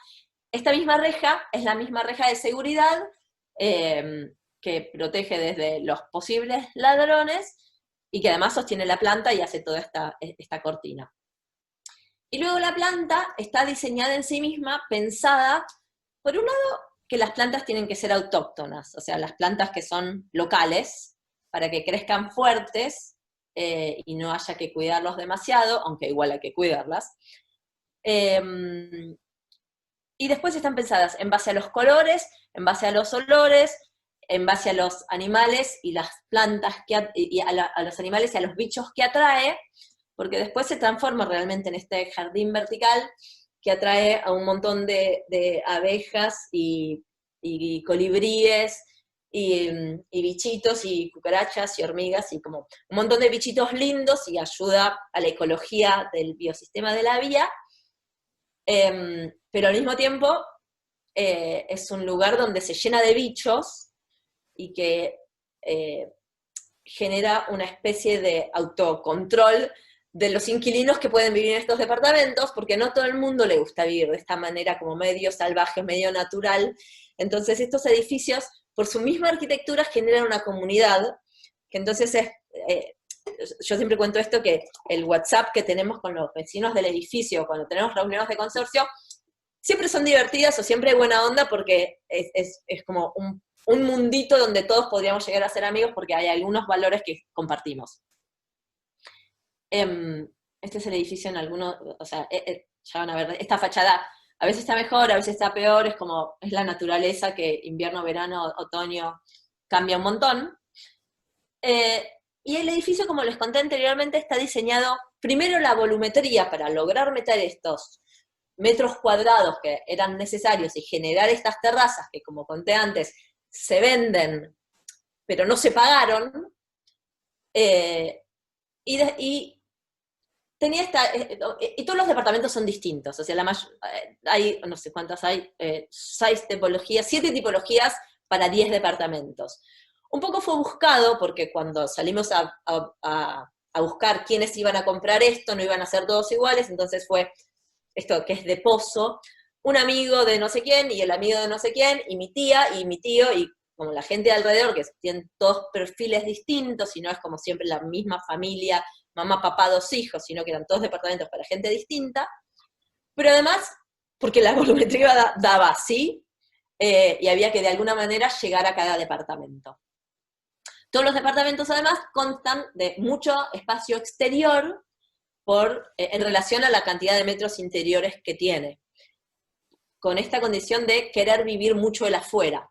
esta misma reja es la misma reja de seguridad, que protege desde los posibles ladrones, y que además sostiene la planta y hace toda esta cortina. Y luego la planta está diseñada en sí misma, pensada, por un lado, que las plantas tienen que ser autóctonas, o sea, las plantas que son locales, para que crezcan fuertes, y no haya que cuidarlos demasiado, aunque igual hay que cuidarlas. Y después están pensadas en base a los colores, en base a los olores, en base a los animales y las plantas, y a los animales y a los bichos que atrae, porque después se transforma realmente en este jardín vertical que atrae a un montón de abejas y colibríes, y bichitos, y cucarachas, y hormigas, y como un montón de bichitos lindos, y ayuda a la ecología del biosistema de la vía. Pero al mismo tiempo es un lugar donde se llena de bichos, y que genera una especie de autocontrol de los inquilinos que pueden vivir en estos departamentos, porque no todo el mundo le gusta vivir de esta manera como medio salvaje, medio natural. Entonces estos edificios, por su misma arquitectura, generan una comunidad, que entonces yo siempre cuento esto, que el WhatsApp que tenemos con los vecinos del edificio, cuando tenemos reuniones de consorcio, siempre son divertidas, o siempre hay buena onda, porque es como un mundito donde todos podríamos llegar a ser amigos, porque hay algunos valores que compartimos. Este es el edificio en algunos, o sea, ya van a ver, esta fachada a veces está mejor, a veces está peor, es la naturaleza que invierno, verano, otoño cambia un montón. Y el edificio, como les conté anteriormente, está diseñado, primero la volumetría, para lograr meter estos metros cuadrados que eran necesarios y generar estas terrazas que, como conté antes, se venden, pero no se pagaron, y todos los departamentos son distintos, o sea, hay, no sé cuántas hay, 6 tipologías, 7 tipologías para 10 departamentos. Un poco fue buscado, porque cuando salimos a buscar quiénes iban a comprar esto, no iban a ser todos iguales, entonces fue esto que es de pozo, un amigo de no sé quién, y el amigo de no sé quién, y mi tía, y mi tío, y como la gente de alrededor, que tienen todos perfiles distintos, y no es como siempre la misma familia, mamá, papá, 2 hijos, sino que eran todos departamentos para gente distinta, pero además, porque la volumetría daba así, y había que de alguna manera llegar a cada departamento. Todos los departamentos además constan de mucho espacio exterior en relación a la cantidad de metros interiores que tiene, con esta condición de querer vivir mucho el afuera.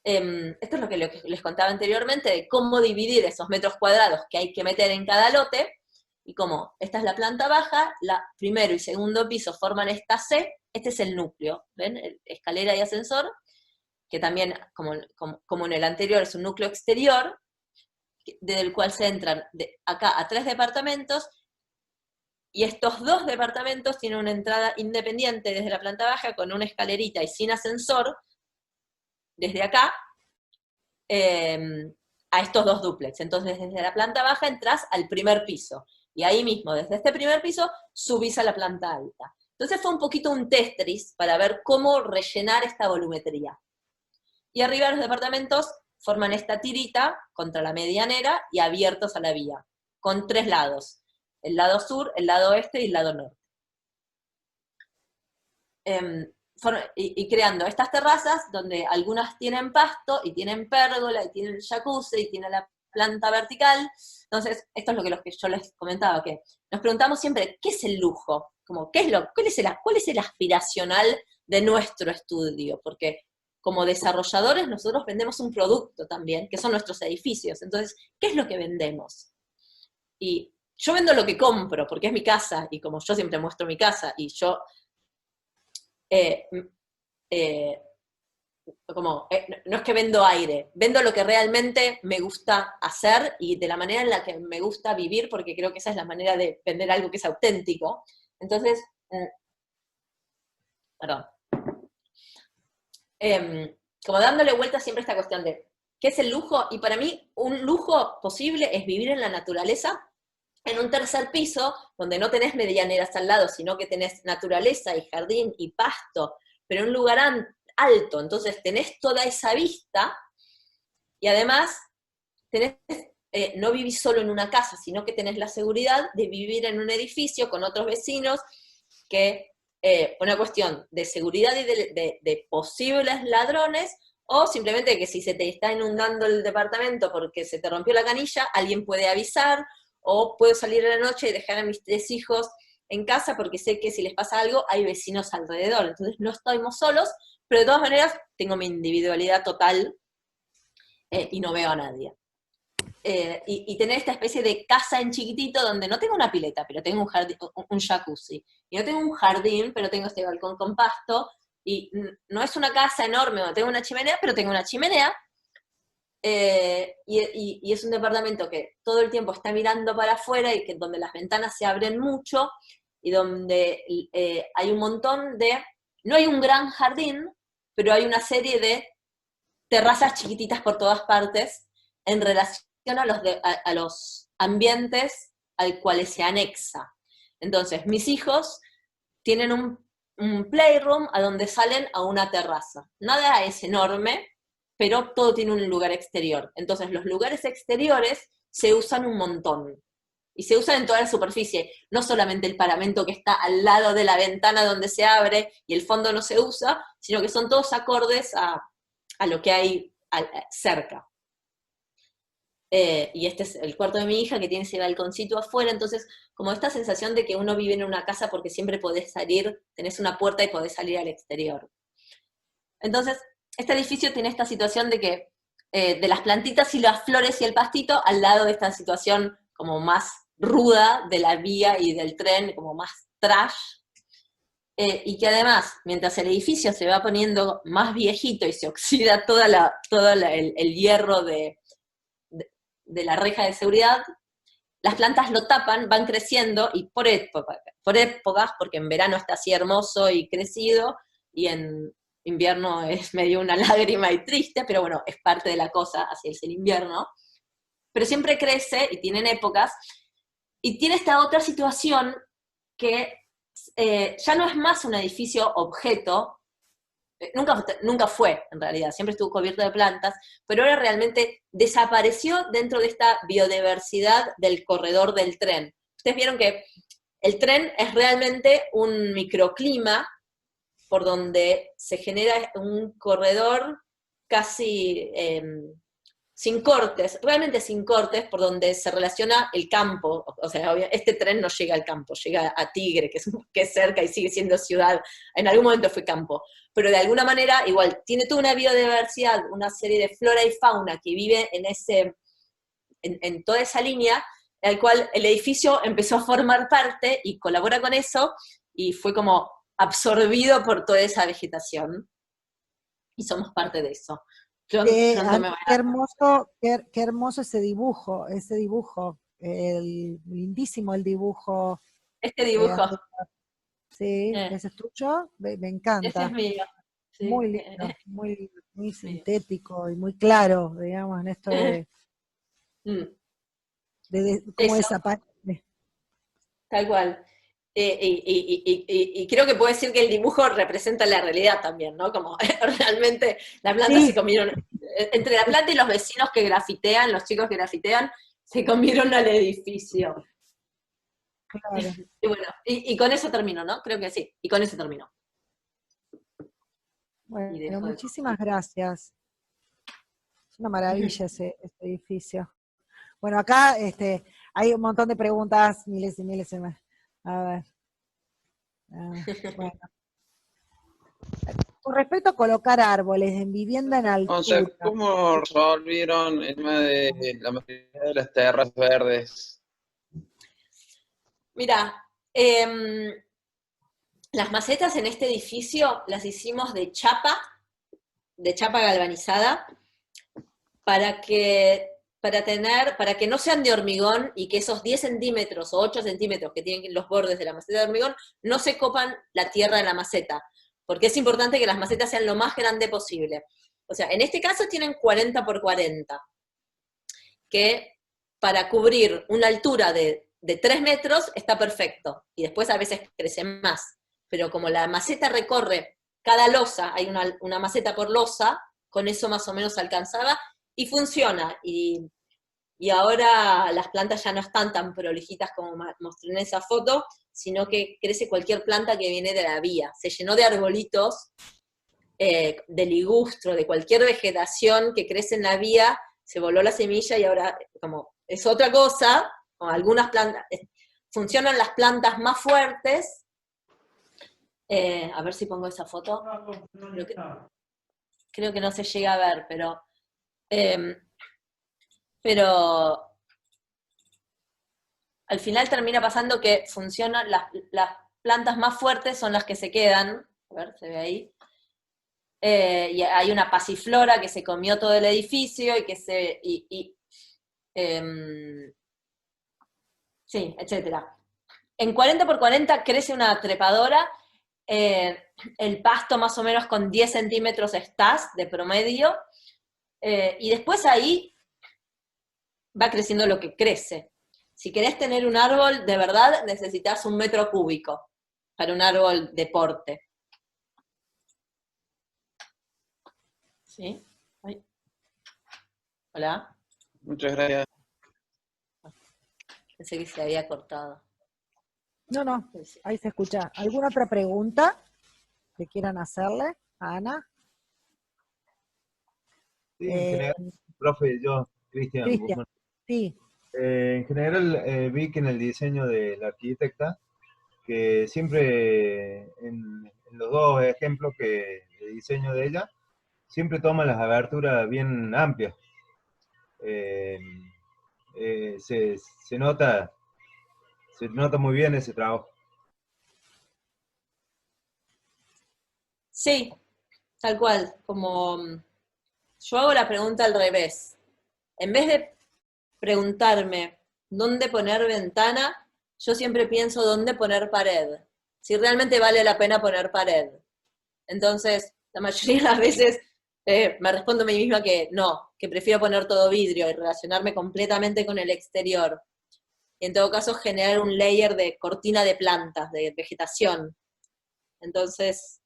Esto es lo que les contaba anteriormente, de cómo dividir esos metros cuadrados que hay que meter en cada lote, Y como esta es la planta baja, primero y segundo piso forman esta C, este es el núcleo, ¿ven? Escalera y ascensor, que también, como en el anterior, es un núcleo exterior, desde el cual se entran de acá a 3 departamentos, y estos 2 departamentos tienen una entrada independiente desde la planta baja, con una escalerita y sin ascensor, desde acá, a estos 2 dúplex. Entonces, desde la planta baja entras al primer piso, y ahí mismo, desde este primer piso, subís a la planta alta. Entonces fue un poquito un Tetris para ver cómo rellenar esta volumetría. Y arriba los departamentos forman esta tirita contra la medianera y abiertos a la vía, con 3 lados. El lado sur, el lado oeste y el lado norte. Y creando estas terrazas donde algunas tienen pasto y tienen pérgola y tienen jacuzzi y tienen la planta vertical. Entonces, esto es lo que yo les comentaba, que nos preguntamos siempre, ¿qué es el lujo? Como, ¿cuál es el aspiracional de nuestro estudio? Porque como desarrolladores nosotros vendemos un producto también, que son nuestros edificios. Entonces, ¿qué es lo que vendemos? Y yo vendo lo que compro, porque es mi casa, y como yo siempre muestro mi casa, y yo no es que vendo aire, vendo lo que realmente me gusta hacer y de la manera en la que me gusta vivir, porque creo que esa es la manera de vender algo que es auténtico. Entonces, perdón. Como dándole vuelta siempre a esta cuestión de ¿qué es el lujo? Y para mí un lujo posible es vivir en la naturaleza, en un tercer piso, donde no tenés medianeras al lado, sino que tenés naturaleza y jardín y pasto, pero en un lugar alto, entonces tenés toda esa vista, y además no vivís solo en una casa, sino que tenés la seguridad de vivir en un edificio con otros vecinos, que una cuestión de seguridad y de posibles ladrones, o simplemente que si se te está inundando el departamento porque se te rompió la canilla, alguien puede avisar, o puedo salir a la noche y dejar a mis 3 hijos en casa porque sé que si les pasa algo hay vecinos alrededor, entonces no estamos solos, pero de todas maneras tengo mi individualidad total y no veo a nadie. Y tener esta especie de casa en chiquitito donde no tengo una pileta, pero tengo un jacuzzi, y no tengo un jardín, pero tengo este balcón con pasto, y no es una casa enorme donde tengo una chimenea, pero tengo una chimenea, y es un departamento que todo el tiempo está mirando para afuera y donde las ventanas se abren mucho, y donde hay un montón no hay un gran jardín, pero hay una serie de terrazas chiquititas por todas partes en relación a los ambientes al cuales se anexa. Entonces, mis hijos tienen un playroom a donde salen a una terraza. Nada es enorme, pero todo tiene un lugar exterior. Entonces, los lugares exteriores se usan un montón. Y se usan en toda la superficie, no solamente el paramento que está al lado de la ventana donde se abre y el fondo no se usa, sino que son todos acordes a lo que hay cerca. Y este es el cuarto de mi hija, que tiene ese balconcito afuera, entonces como esta sensación de que uno vive en una casa porque siempre podés salir, tenés una puerta y podés salir al exterior. Entonces, este edificio tiene esta situación de que, de las plantitas y las flores y el pastito, al lado de esta situación como más ruda de la vía y del tren, como más trash, y que además, mientras el edificio se va poniendo más viejito y se oxida todo el hierro de la reja de seguridad, las plantas lo tapan, van creciendo, y por épocas, porque en verano está así hermoso y crecido, y en invierno es medio una lágrima y triste, pero bueno, es parte de la cosa, así es el invierno, pero siempre crece, y tienen épocas, y tiene esta otra situación que ya no es más un edificio objeto, nunca fue, en realidad, siempre estuvo cubierto de plantas, pero ahora realmente desapareció dentro de esta biodiversidad del corredor del tren. Ustedes vieron que el tren es realmente un microclima por donde se genera un corredor casi sin cortes, realmente sin cortes, por donde se relaciona el campo. O sea, este tren no llega al campo, llega a Tigre, que es cerca y sigue siendo ciudad, en algún momento fue campo, pero de alguna manera igual tiene toda una biodiversidad, una serie de flora y fauna que vive en toda esa línea, al cual el edificio empezó a formar parte y colabora con eso, y fue como absorbido por toda esa vegetación, y somos parte de eso. Pronto Ana, me voy qué hermoso, qué hermoso ese dibujo, lindísimo el dibujo. este dibujo, Sí, eh, ese es tuyo, me ese es encanta. mío. Sí, Muy lindo, muy sintético y muy claro, digamos, en esto de mm, cómo eso, desaparece. tal cual. Y creo que puedo decir que el dibujo representa la realidad también, ¿no? Como realmente la planta se Sí, comieron, entre la planta y los vecinos que grafitean, los chicos que grafitean, se comieron al edificio. claro. Y bueno, y con eso termino, ¿no? Creo que sí, y con eso termino. Y Bueno, dejo de... muchísimas gracias. Es una maravilla ese edificio. Bueno, acá hay un montón de preguntas, miles y miles. A ver. Bueno. Con respecto a colocar árboles en vivienda en O sea, altura, ¿cómo resolvieron el tema de la mayoría de las tierras verdes? Mira, las macetas en este edificio las hicimos de chapa galvanizada, para que no sean de hormigón y que esos 10 centímetros o 8 centímetros que tienen los bordes de la maceta de hormigón no se copan la tierra de la maceta, porque es importante que las macetas sean lo más grande posible. O sea, en este caso tienen 40 por 40, que para cubrir una altura de 3 metros está perfecto, y después a veces crecen más, pero como la maceta recorre cada losa, hay una maceta por losa, con eso más o menos alcanzaba, y funciona, y ahora las plantas ya no están tan prolijitas como mostré en esa foto, sino que crece cualquier planta que viene de la vía, se llenó de arbolitos, de ligustro, de cualquier vegetación que crece en la vía, se voló la semilla y ahora como es otra cosa, o algunas plantas, funcionan las plantas más fuertes, a ver si pongo esa foto, creo que no se llega a ver, pero al final termina pasando que funcionan, las plantas más fuertes son las que se quedan, a ver, se ve ahí, y hay una pasiflora que se comió todo el edificio y que sí, etcétera. En 40 por 40 crece una trepadora, el pasto más o menos con 10 centímetros estás de promedio, y después ahí va creciendo lo que crece. Si querés tener un árbol, de verdad necesitas 1 metro cúbico para un árbol de porte. ¿Sí? Ay. Hola. Muchas gracias. Pensé que se había cortado. no, ahí se escucha. ¿Alguna otra pregunta que quieran hacerle a Ana? Sí, en general, profe, yo, Cristian Cristian, Guzmán. sí. En general, vi que en el diseño de la arquitecta, que siempre en los dos ejemplos de diseño de ella, siempre toma las aberturas bien amplias. Eh, se nota muy bien ese trabajo. Sí, tal cual. Como yo hago la pregunta al revés. En vez de preguntarme dónde poner ventana, yo siempre pienso dónde poner pared. Si realmente vale la pena poner pared. Entonces, la mayoría de las veces me respondo a mí misma que no, que prefiero poner todo vidrio y relacionarme completamente con el exterior. Y en todo caso generar un layer de cortina de plantas, de vegetación. Entonces,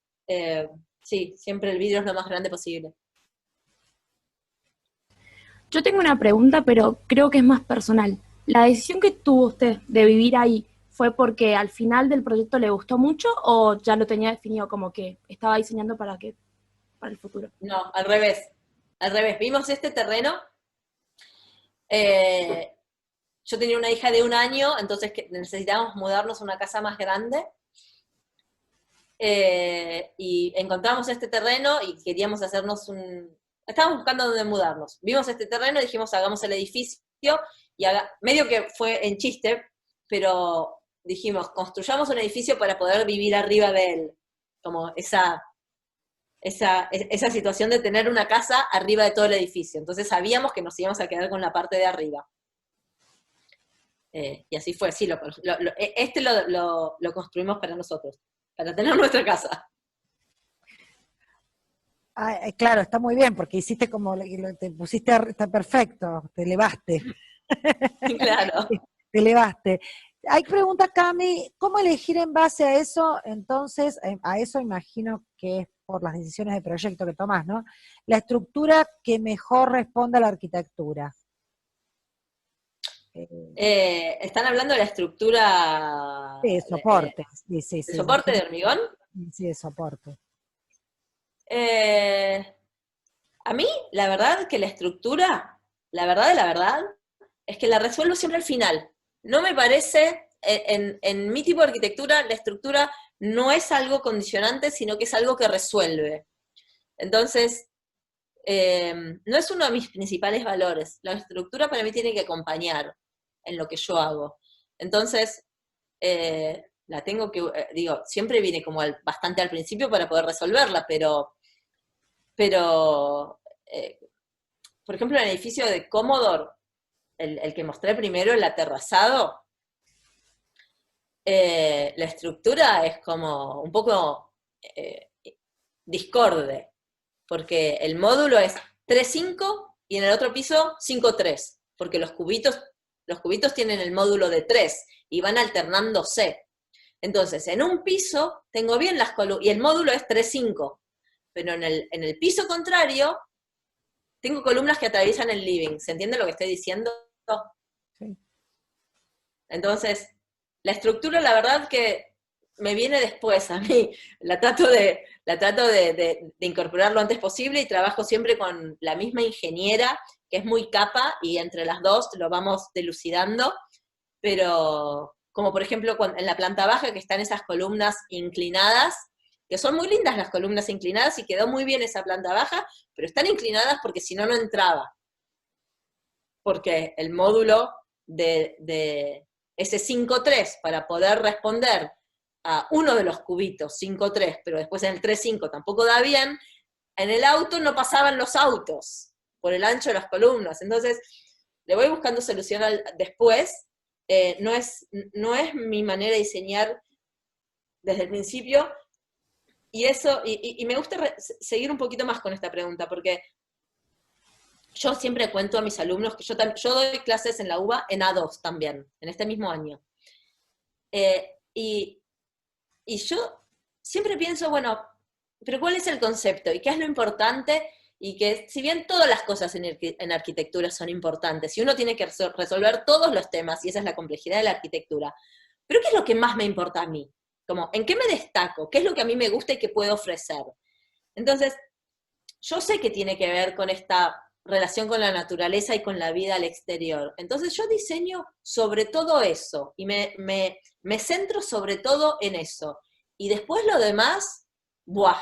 sí, siempre el vidrio es lo más grande posible. Yo tengo una pregunta, pero creo que es más personal. ¿La decisión que tuvo usted de vivir ahí fue porque al final del proyecto le gustó mucho o ya lo tenía definido como que estaba diseñando para el futuro? No, al revés. Al revés. Vimos este terreno. Yo tenía una hija de 1 año, entonces necesitábamos mudarnos a una casa más grande. Y encontramos este terreno y queríamos hacernos estábamos buscando dónde mudarnos. Vimos este terreno y dijimos, hagamos el edificio, y medio que fue en chiste, pero dijimos, construyamos un edificio para poder vivir arriba de él, como esa situación de tener una casa arriba de todo el edificio. Entonces sabíamos que nos íbamos a quedar con la parte de arriba. Y así fue, sí, lo construimos para nosotros, para tener nuestra casa. Claro, está muy bien, porque hiciste como, te pusiste, está perfecto, te elevaste. Claro. Te elevaste. Hay pregunta, Cami, ¿cómo elegir en base a eso? Entonces, a eso imagino que es por las decisiones de proyecto que tomás, ¿no? La estructura que mejor responda a la arquitectura. ¿Están hablando de la estructura Sí, soporte. Sí, de soporte de hormigón? Sí, de soporte. A mí, la verdad que la estructura, la verdad, es que la resuelvo siempre al final. No me parece, en mi tipo de arquitectura, la estructura no es algo condicionante, sino que es algo que resuelve. Entonces, no es uno de mis principales valores. La estructura para mí tiene que acompañar en lo que yo hago. Entonces, la tengo que, siempre viene como bastante al principio para poder resolverla, pero por ejemplo, en el edificio de Commodore, el que mostré primero, el aterrazado, la estructura es como un poco discorde, porque el módulo es 3,5 y en el otro piso 5,3, porque los cubitos tienen el módulo de 3 y van alternándose. Entonces, en un piso tengo bien las columnas, y el módulo es 3,5, pero en el piso contrario tengo columnas que atraviesan el living. ¿Se entiende lo que estoy diciendo? Sí. Entonces, la estructura, la verdad que me viene después a mí. La trato de incorporar lo antes posible y trabajo siempre con la misma ingeniera, que es muy capa, y entre las dos lo vamos dilucidando. Pero, como por ejemplo, en la planta baja, que están esas columnas inclinadas, que son muy lindas las columnas inclinadas, y quedó muy bien esa planta baja, pero están inclinadas porque si no, no entraba. Porque el módulo de ese 5,3, para poder responder a uno de los cubitos, 5,3, pero después en el 3,5 tampoco da bien, en el auto no pasaban los autos por el ancho de las columnas. Entonces, le voy buscando solución después. No es mi manera de diseñar desde el principio. Y eso, y me gusta seguir un poquito más con esta pregunta, porque yo siempre cuento a mis alumnos que yo doy clases en la UBA en A2 también, en este mismo año. Y yo siempre pienso, bueno, pero ¿cuál es el concepto? ¿Y qué es lo importante? Y que si bien todas las cosas en arquitectura son importantes, y uno tiene que resolver todos los temas, y esa es la complejidad de la arquitectura, pero ¿qué es lo que más me importa a mí? Como, ¿en qué me destaco? ¿Qué es lo que a mí me gusta y que puedo ofrecer? Entonces, yo sé que tiene que ver con esta relación con la naturaleza y con la vida al exterior. Entonces yo diseño sobre todo eso, y me centro sobre todo en eso. Y después lo demás, ¡buah!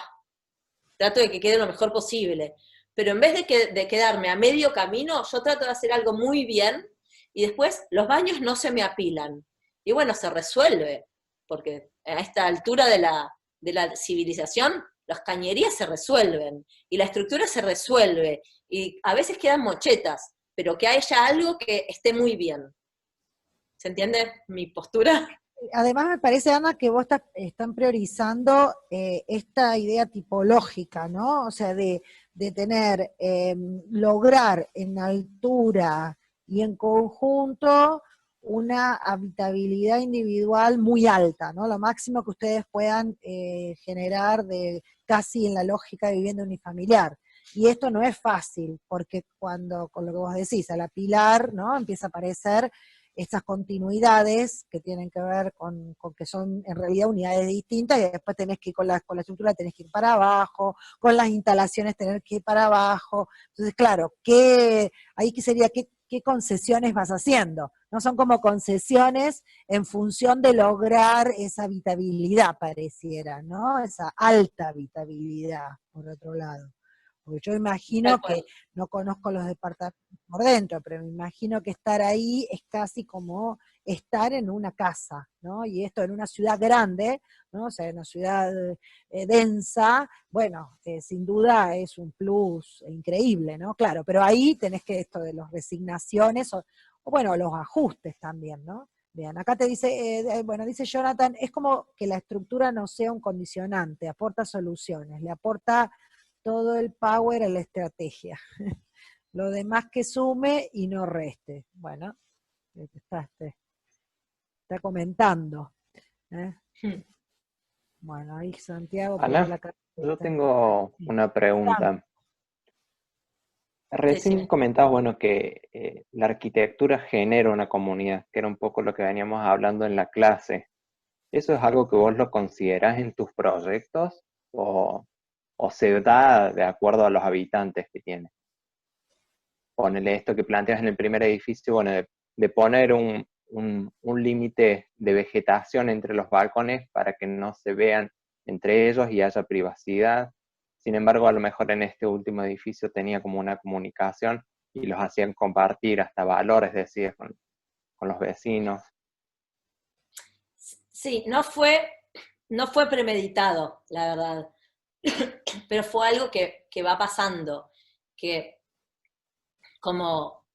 Trato de que quede lo mejor posible. Pero en vez de quedarme a medio camino, yo trato de hacer algo muy bien, y después los baños no se me apilan. Y bueno, se resuelve, porque a esta altura de la civilización, las cañerías se resuelven, y la estructura se resuelve, y a veces quedan mochetas, pero que haya algo que esté muy bien. ¿Se entiende mi postura? Además me parece, Ana, que vos están priorizando esta idea tipológica, ¿no? O sea, de tener, lograr en altura y en conjunto una habitabilidad individual muy alta, ¿no? Lo máximo que ustedes puedan generar casi en la lógica de vivienda unifamiliar. Y esto no es fácil, porque con lo que vos decís, al apilar, ¿no? Empieza a aparecer estas continuidades que tienen que ver con que son en realidad unidades distintas, y después tenés que ir con la estructura tenés que ir para abajo, con las instalaciones tener que ir para abajo. Entonces, claro, ahí que sería qué concesiones vas haciendo. No son como concesiones en función de lograr esa habitabilidad, pareciera, ¿no? Esa alta habitabilidad, por otro lado. Porque yo imagino Tal cual. que, no conozco los departamentos por dentro, pero me imagino que estar ahí es casi como estar en una casa, ¿no? Y esto en una ciudad grande, ¿no? O sea, en una ciudad densa, bueno, sin duda es un plus increíble, ¿no? Claro, pero ahí tenés que esto de las resignaciones, o bueno, los ajustes también, ¿no? Bien, acá te dice, bueno, dice Jonathan, es como que la estructura no sea un condicionante, aporta soluciones, le aporta todo el power a la estrategia. Lo demás que sume y no reste. Bueno, está comentando. ¿eh? Bueno, ahí Santiago pone Ana, la yo carpeta. tengo Sí. una pregunta. Recién Decime. comentabas, bueno, que la arquitectura genera una comunidad, que era un poco lo que veníamos hablando en la clase. ¿Eso es algo que vos lo considerás en tus proyectos o se da de acuerdo a los habitantes que tiene? Ponele esto que planteas en el primer edificio, bueno, de poner un límite de vegetación entre los balcones para que no se vean entre ellos y haya privacidad. Sin embargo, a lo mejor en este último edificio tenía como una comunicación y los hacían compartir hasta valores, decías, con los vecinos. Sí, no fue premeditado, la verdad, pero fue algo que va pasando, que como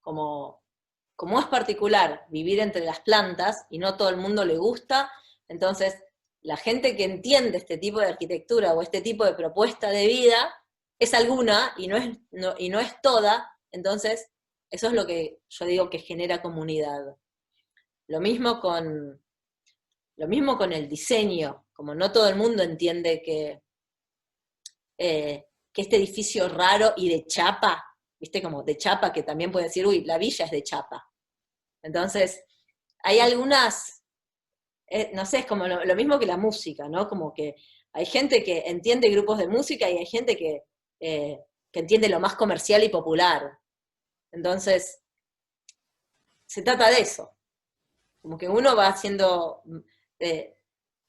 es particular vivir entre las plantas y no todo el mundo le gusta, entonces la gente que entiende este tipo de arquitectura o este tipo de propuesta de vida es alguna y no es toda, entonces eso es lo que yo digo que genera comunidad. Lo mismo con el diseño, como no todo el mundo entiende que este edificio raro y de chapa, viste, como de chapa, que también puede decir, uy, la villa es de chapa. Entonces, hay algunas, no sé, es como lo mismo que la música, ¿no? Como que hay gente que entiende grupos de música y hay gente que entiende lo más comercial y popular. Entonces, se trata de eso. Como que uno va haciendo,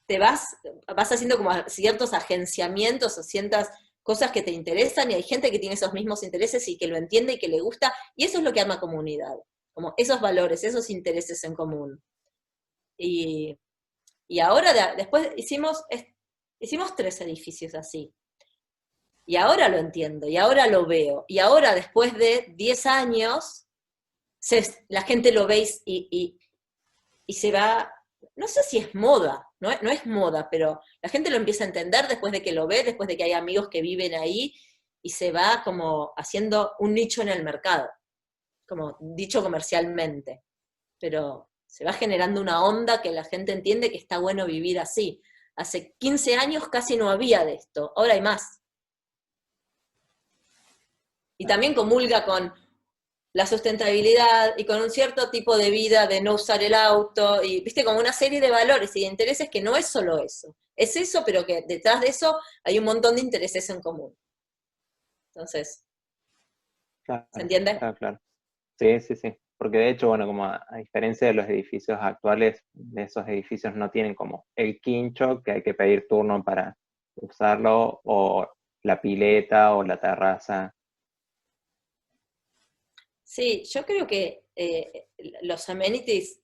vas haciendo como ciertos agenciamientos o ciertas cosas que te interesan y hay gente que tiene esos mismos intereses y que lo entiende y que le gusta, y eso es lo que arma comunidad, como esos valores, esos intereses en común. Y ahora, después hicimos 3 edificios así. Y ahora lo entiendo, y ahora lo veo. Y ahora, después de 10 años, la gente lo ve y se va, no sé si es moda, no es moda, pero la gente lo empieza a entender después de que lo ve, después de que hay amigos que viven ahí, y se va como haciendo un nicho en el mercado, como dicho comercialmente. Pero se va generando una onda que la gente entiende que está bueno vivir así. Hace 15 años casi no había de esto, ahora hay más. Y también comulga con la sustentabilidad y con un cierto tipo de vida de no usar el auto, y viste, como una serie de valores y de intereses que no es solo eso. Es eso, pero que detrás de eso hay un montón de intereses en común. Entonces, Claro, ¿se entiende? claro. Sí, sí, sí. Porque de hecho, bueno, como a diferencia de los edificios actuales, esos edificios no tienen como el quincho que hay que pedir turno para usarlo, o la pileta o la terraza. Sí, yo creo que los amenities,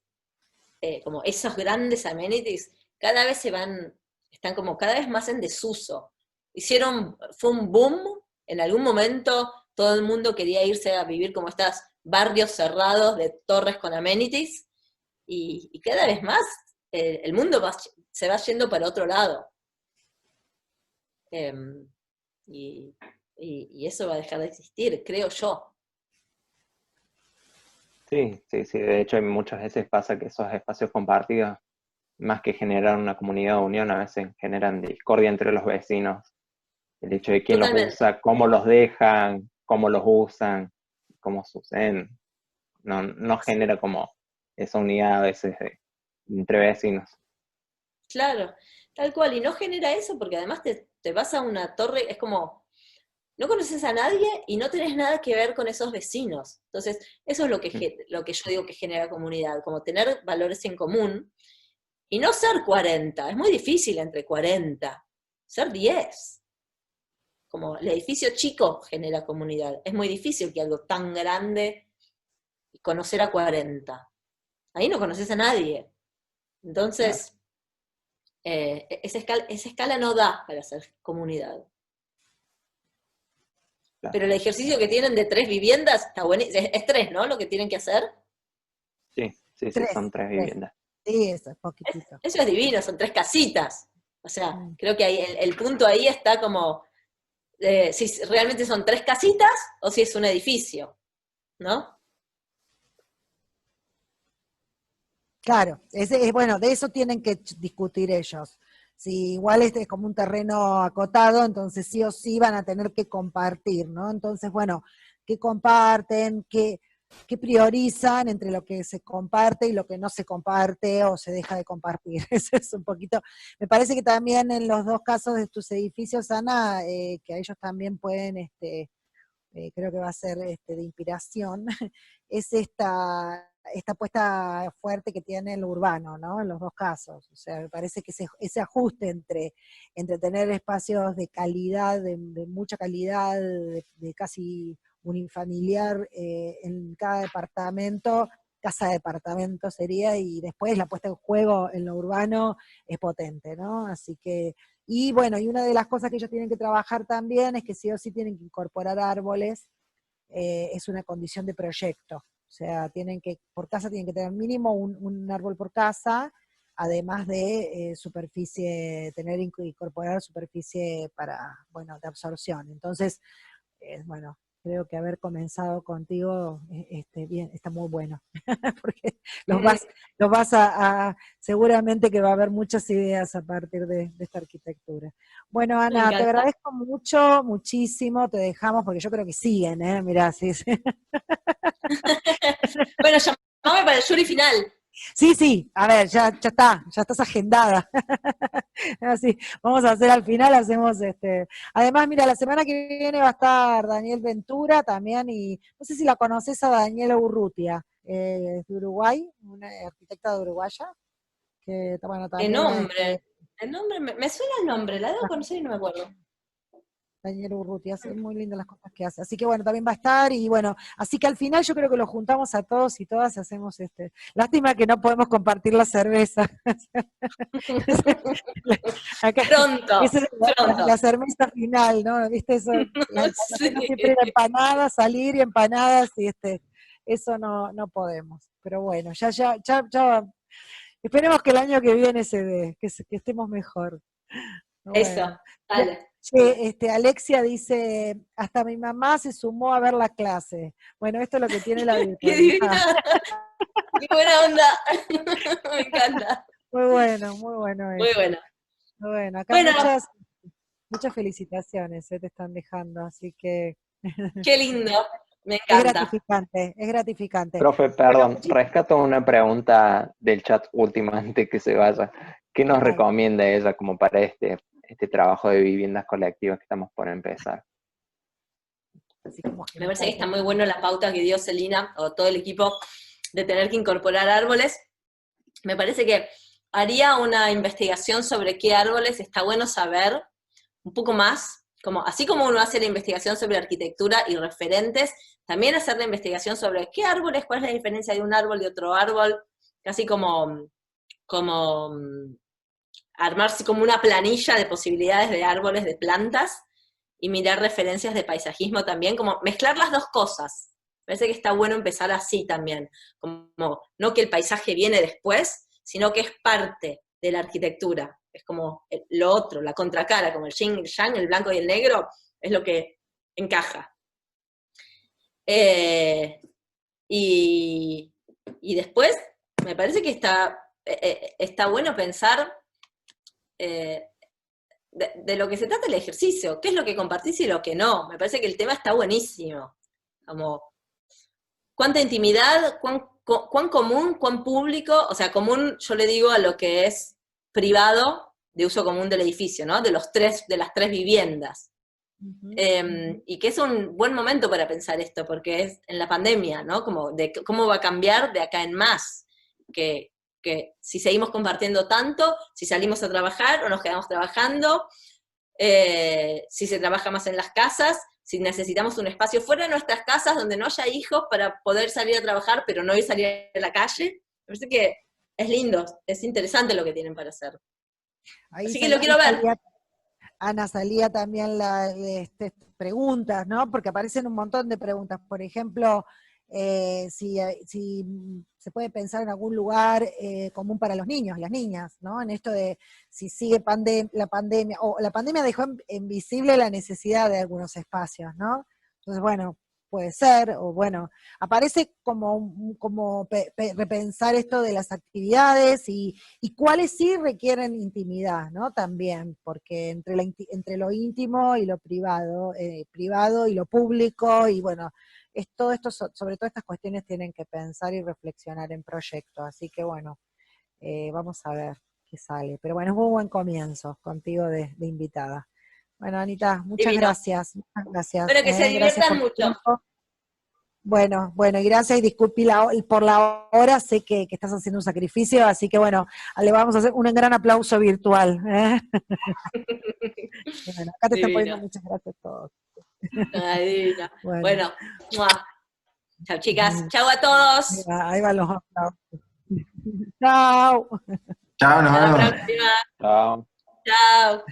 como esos grandes amenities, cada vez están como cada vez más en desuso. Fue un boom, en algún momento todo el mundo quería irse a vivir como estos barrios cerrados de torres con amenities, y cada vez más el mundo se va yendo para otro lado. Y eso va a dejar de existir, creo yo. Sí, sí, sí. De hecho, muchas veces pasa que esos espacios compartidos, más que generar una comunidad o unión, a veces generan discordia entre los vecinos. El hecho de quién los Totalmente. usa, cómo los dejan, cómo los usan, cómo suceden, no genera como esa unidad a veces entre vecinos. Claro, tal cual, y no genera eso porque además te vas a una torre, es como, no conoces a nadie y no tenés nada que ver con esos vecinos. Entonces, eso es lo que yo digo que genera comunidad, como tener valores en común y no ser 40, es muy difícil entre 40, ser 10. como el edificio chico genera comunidad. Es muy difícil que algo tan grande, conocer a 40. Ahí no conoces a nadie. Entonces, esa escala no da para hacer comunidad. Claro. Pero el ejercicio que tienen de 3 viviendas está buenísimo. Es 3, ¿no? Lo que tienen que hacer. Sí, Tres, son 3 viviendas. Sí, eso es poquitito. Eso es divino, son 3 casitas. O sea, Mm. creo que ahí, el punto ahí está como, si realmente son 3 casitas o si es un edificio, ¿no? Claro, bueno, de eso tienen que discutir ellos. Si igual este es como un terreno acotado, entonces sí o sí van a tener que compartir, ¿no? Entonces, bueno, ¿qué comparten? ¿Qué priorizan entre lo que se comparte y lo que no se comparte o se deja de compartir? Eso es un poquito. Me parece que también en los 2 casos de tus edificios, Ana, que a ellos también pueden, creo que va a ser de inspiración, es esta apuesta fuerte que tiene el urbano, ¿no? En los 2 casos. O sea, me parece que ese ajuste entre tener espacios de calidad, de mucha calidad, de casi unifamiliar en cada departamento, casa de departamento sería, y después la puesta en juego en lo urbano es potente, ¿no? Así que, y bueno, y una de las cosas que ellos tienen que trabajar también es que sí o sí tienen que incorporar árboles, es una condición de proyecto. O sea, por casa tienen que tener mínimo un árbol por casa, además de superficie, incorporar superficie de absorción. Entonces, bueno, creo que haber comenzado contigo bien, está muy bueno, porque los vas seguramente que va a haber muchas ideas a partir de esta arquitectura. Bueno, Ana, te agradezco mucho, muchísimo, te dejamos, porque yo creo que siguen, mirá, sí. Bueno, llamame para el jury final. Sí, a ver, ya estás agendada. Así, vamos a hacer al final, hacemos Además, mira, la semana que viene va a estar Daniel Ventura también, y no sé si la conoces a Daniela Urrutia, de Uruguay, una arquitecta de uruguaya, que bueno, ¿Qué también nombre? El nombre, me suena el nombre, la debo conocer y no me acuerdo. Daniel Urrutia, hace muy lindas las cosas que hace. Así que bueno, también va a estar, y bueno, así que al final yo creo que lo juntamos a todos y todas y hacemos Lástima que no podemos compartir la cerveza. Acá, Pronto, esa es pronto. la cerveza final, ¿no? ¿Viste eso? Sí. Siempre era empanadas, salir y empanadas, y eso no podemos. Pero bueno, ya, esperemos que el año que viene se dé, que estemos mejor. Eso, Bueno. dale. Alexia dice, hasta mi mamá se sumó a ver la clase. Bueno, esto es lo que tiene la ¡Qué virtualidad. divina! ¡Qué buena onda! Me encanta. Muy bueno, muy bueno eso. Muy bueno. Muy bueno, acá Bueno, muchas felicitaciones te están dejando, así que qué lindo. Me es encanta. gratificante, es gratificante. Profe, perdón, rescato una pregunta del chat última antes que se vaya. ¿Qué nos Claro. recomienda ella como para este trabajo de viviendas colectivas que estamos por empezar? Así como Me parece que está muy bueno la pauta que dio Celina o todo el equipo de tener que incorporar árboles. Me parece que haría una investigación sobre qué árboles está bueno saber un poco más, así como uno hace la investigación sobre arquitectura y referentes, también hacer la investigación sobre qué árboles, cuál es la diferencia de un árbol y otro árbol, casi como armarse como una planilla de posibilidades de árboles, de plantas, y mirar referencias de paisajismo también, como mezclar las 2 cosas. Me parece que está bueno empezar así también, como no que el paisaje viene después, sino que es parte de la arquitectura, es como lo otro, la contracara, como el yin y el yang, el blanco y el negro, es lo que encaja. Y después, me parece que está bueno pensar de lo que se trata el ejercicio, qué es lo que compartís y lo que no. Me parece que el tema está buenísimo. Como, cuánta intimidad, cuán común, cuán público, o sea, común yo le digo a lo que es privado de uso común del edificio, ¿no? De las 3 viviendas. Y que es un buen momento para pensar esto, porque es en la pandemia, ¿no? Como de cómo va a cambiar de acá en más, que si seguimos compartiendo tanto, si salimos a trabajar o nos quedamos trabajando, si se trabaja más en las casas, si necesitamos un espacio fuera de nuestras casas donde no haya hijos para poder salir a trabajar, pero no ir salir a la calle. Me parece que es lindo, es interesante lo que tienen para hacer. Ahí Así que lo quiero ver. Ana, salía también preguntas, ¿no? Porque aparecen un montón de preguntas. Por ejemplo, si se puede pensar en algún lugar común para los niños, las niñas, ¿no? En esto de si sigue la pandemia, o la pandemia dejó en visible la necesidad de algunos espacios, ¿no? Entonces, bueno, puede ser, o bueno, aparece como repensar esto de las actividades y cuáles sí requieren intimidad, ¿no? También, porque entre lo íntimo y lo privado, privado y lo público, y bueno, todo esto, sobre todo estas cuestiones tienen que pensar y reflexionar en proyectos, así que bueno, vamos a ver qué sale. Pero bueno, es muy buen comienzo contigo de invitada. Bueno, Anita, muchas Divino. gracias. Muchas gracias. Espero que se Gracias diviertan por tu mucho. tiempo. Bueno, y gracias y disculpe por la hora, sé que estás haciendo un sacrificio, así que bueno, le vamos a hacer un gran aplauso virtual. Bueno, acá te están poniendo muchas gracias a todos. Ay, divina. Bueno. Bueno, ¡mua! Chao chicas, chao a todos. Ahí van los aplausos. Chao. Chao, nos Hasta la vemos. próxima. Chao. Chao.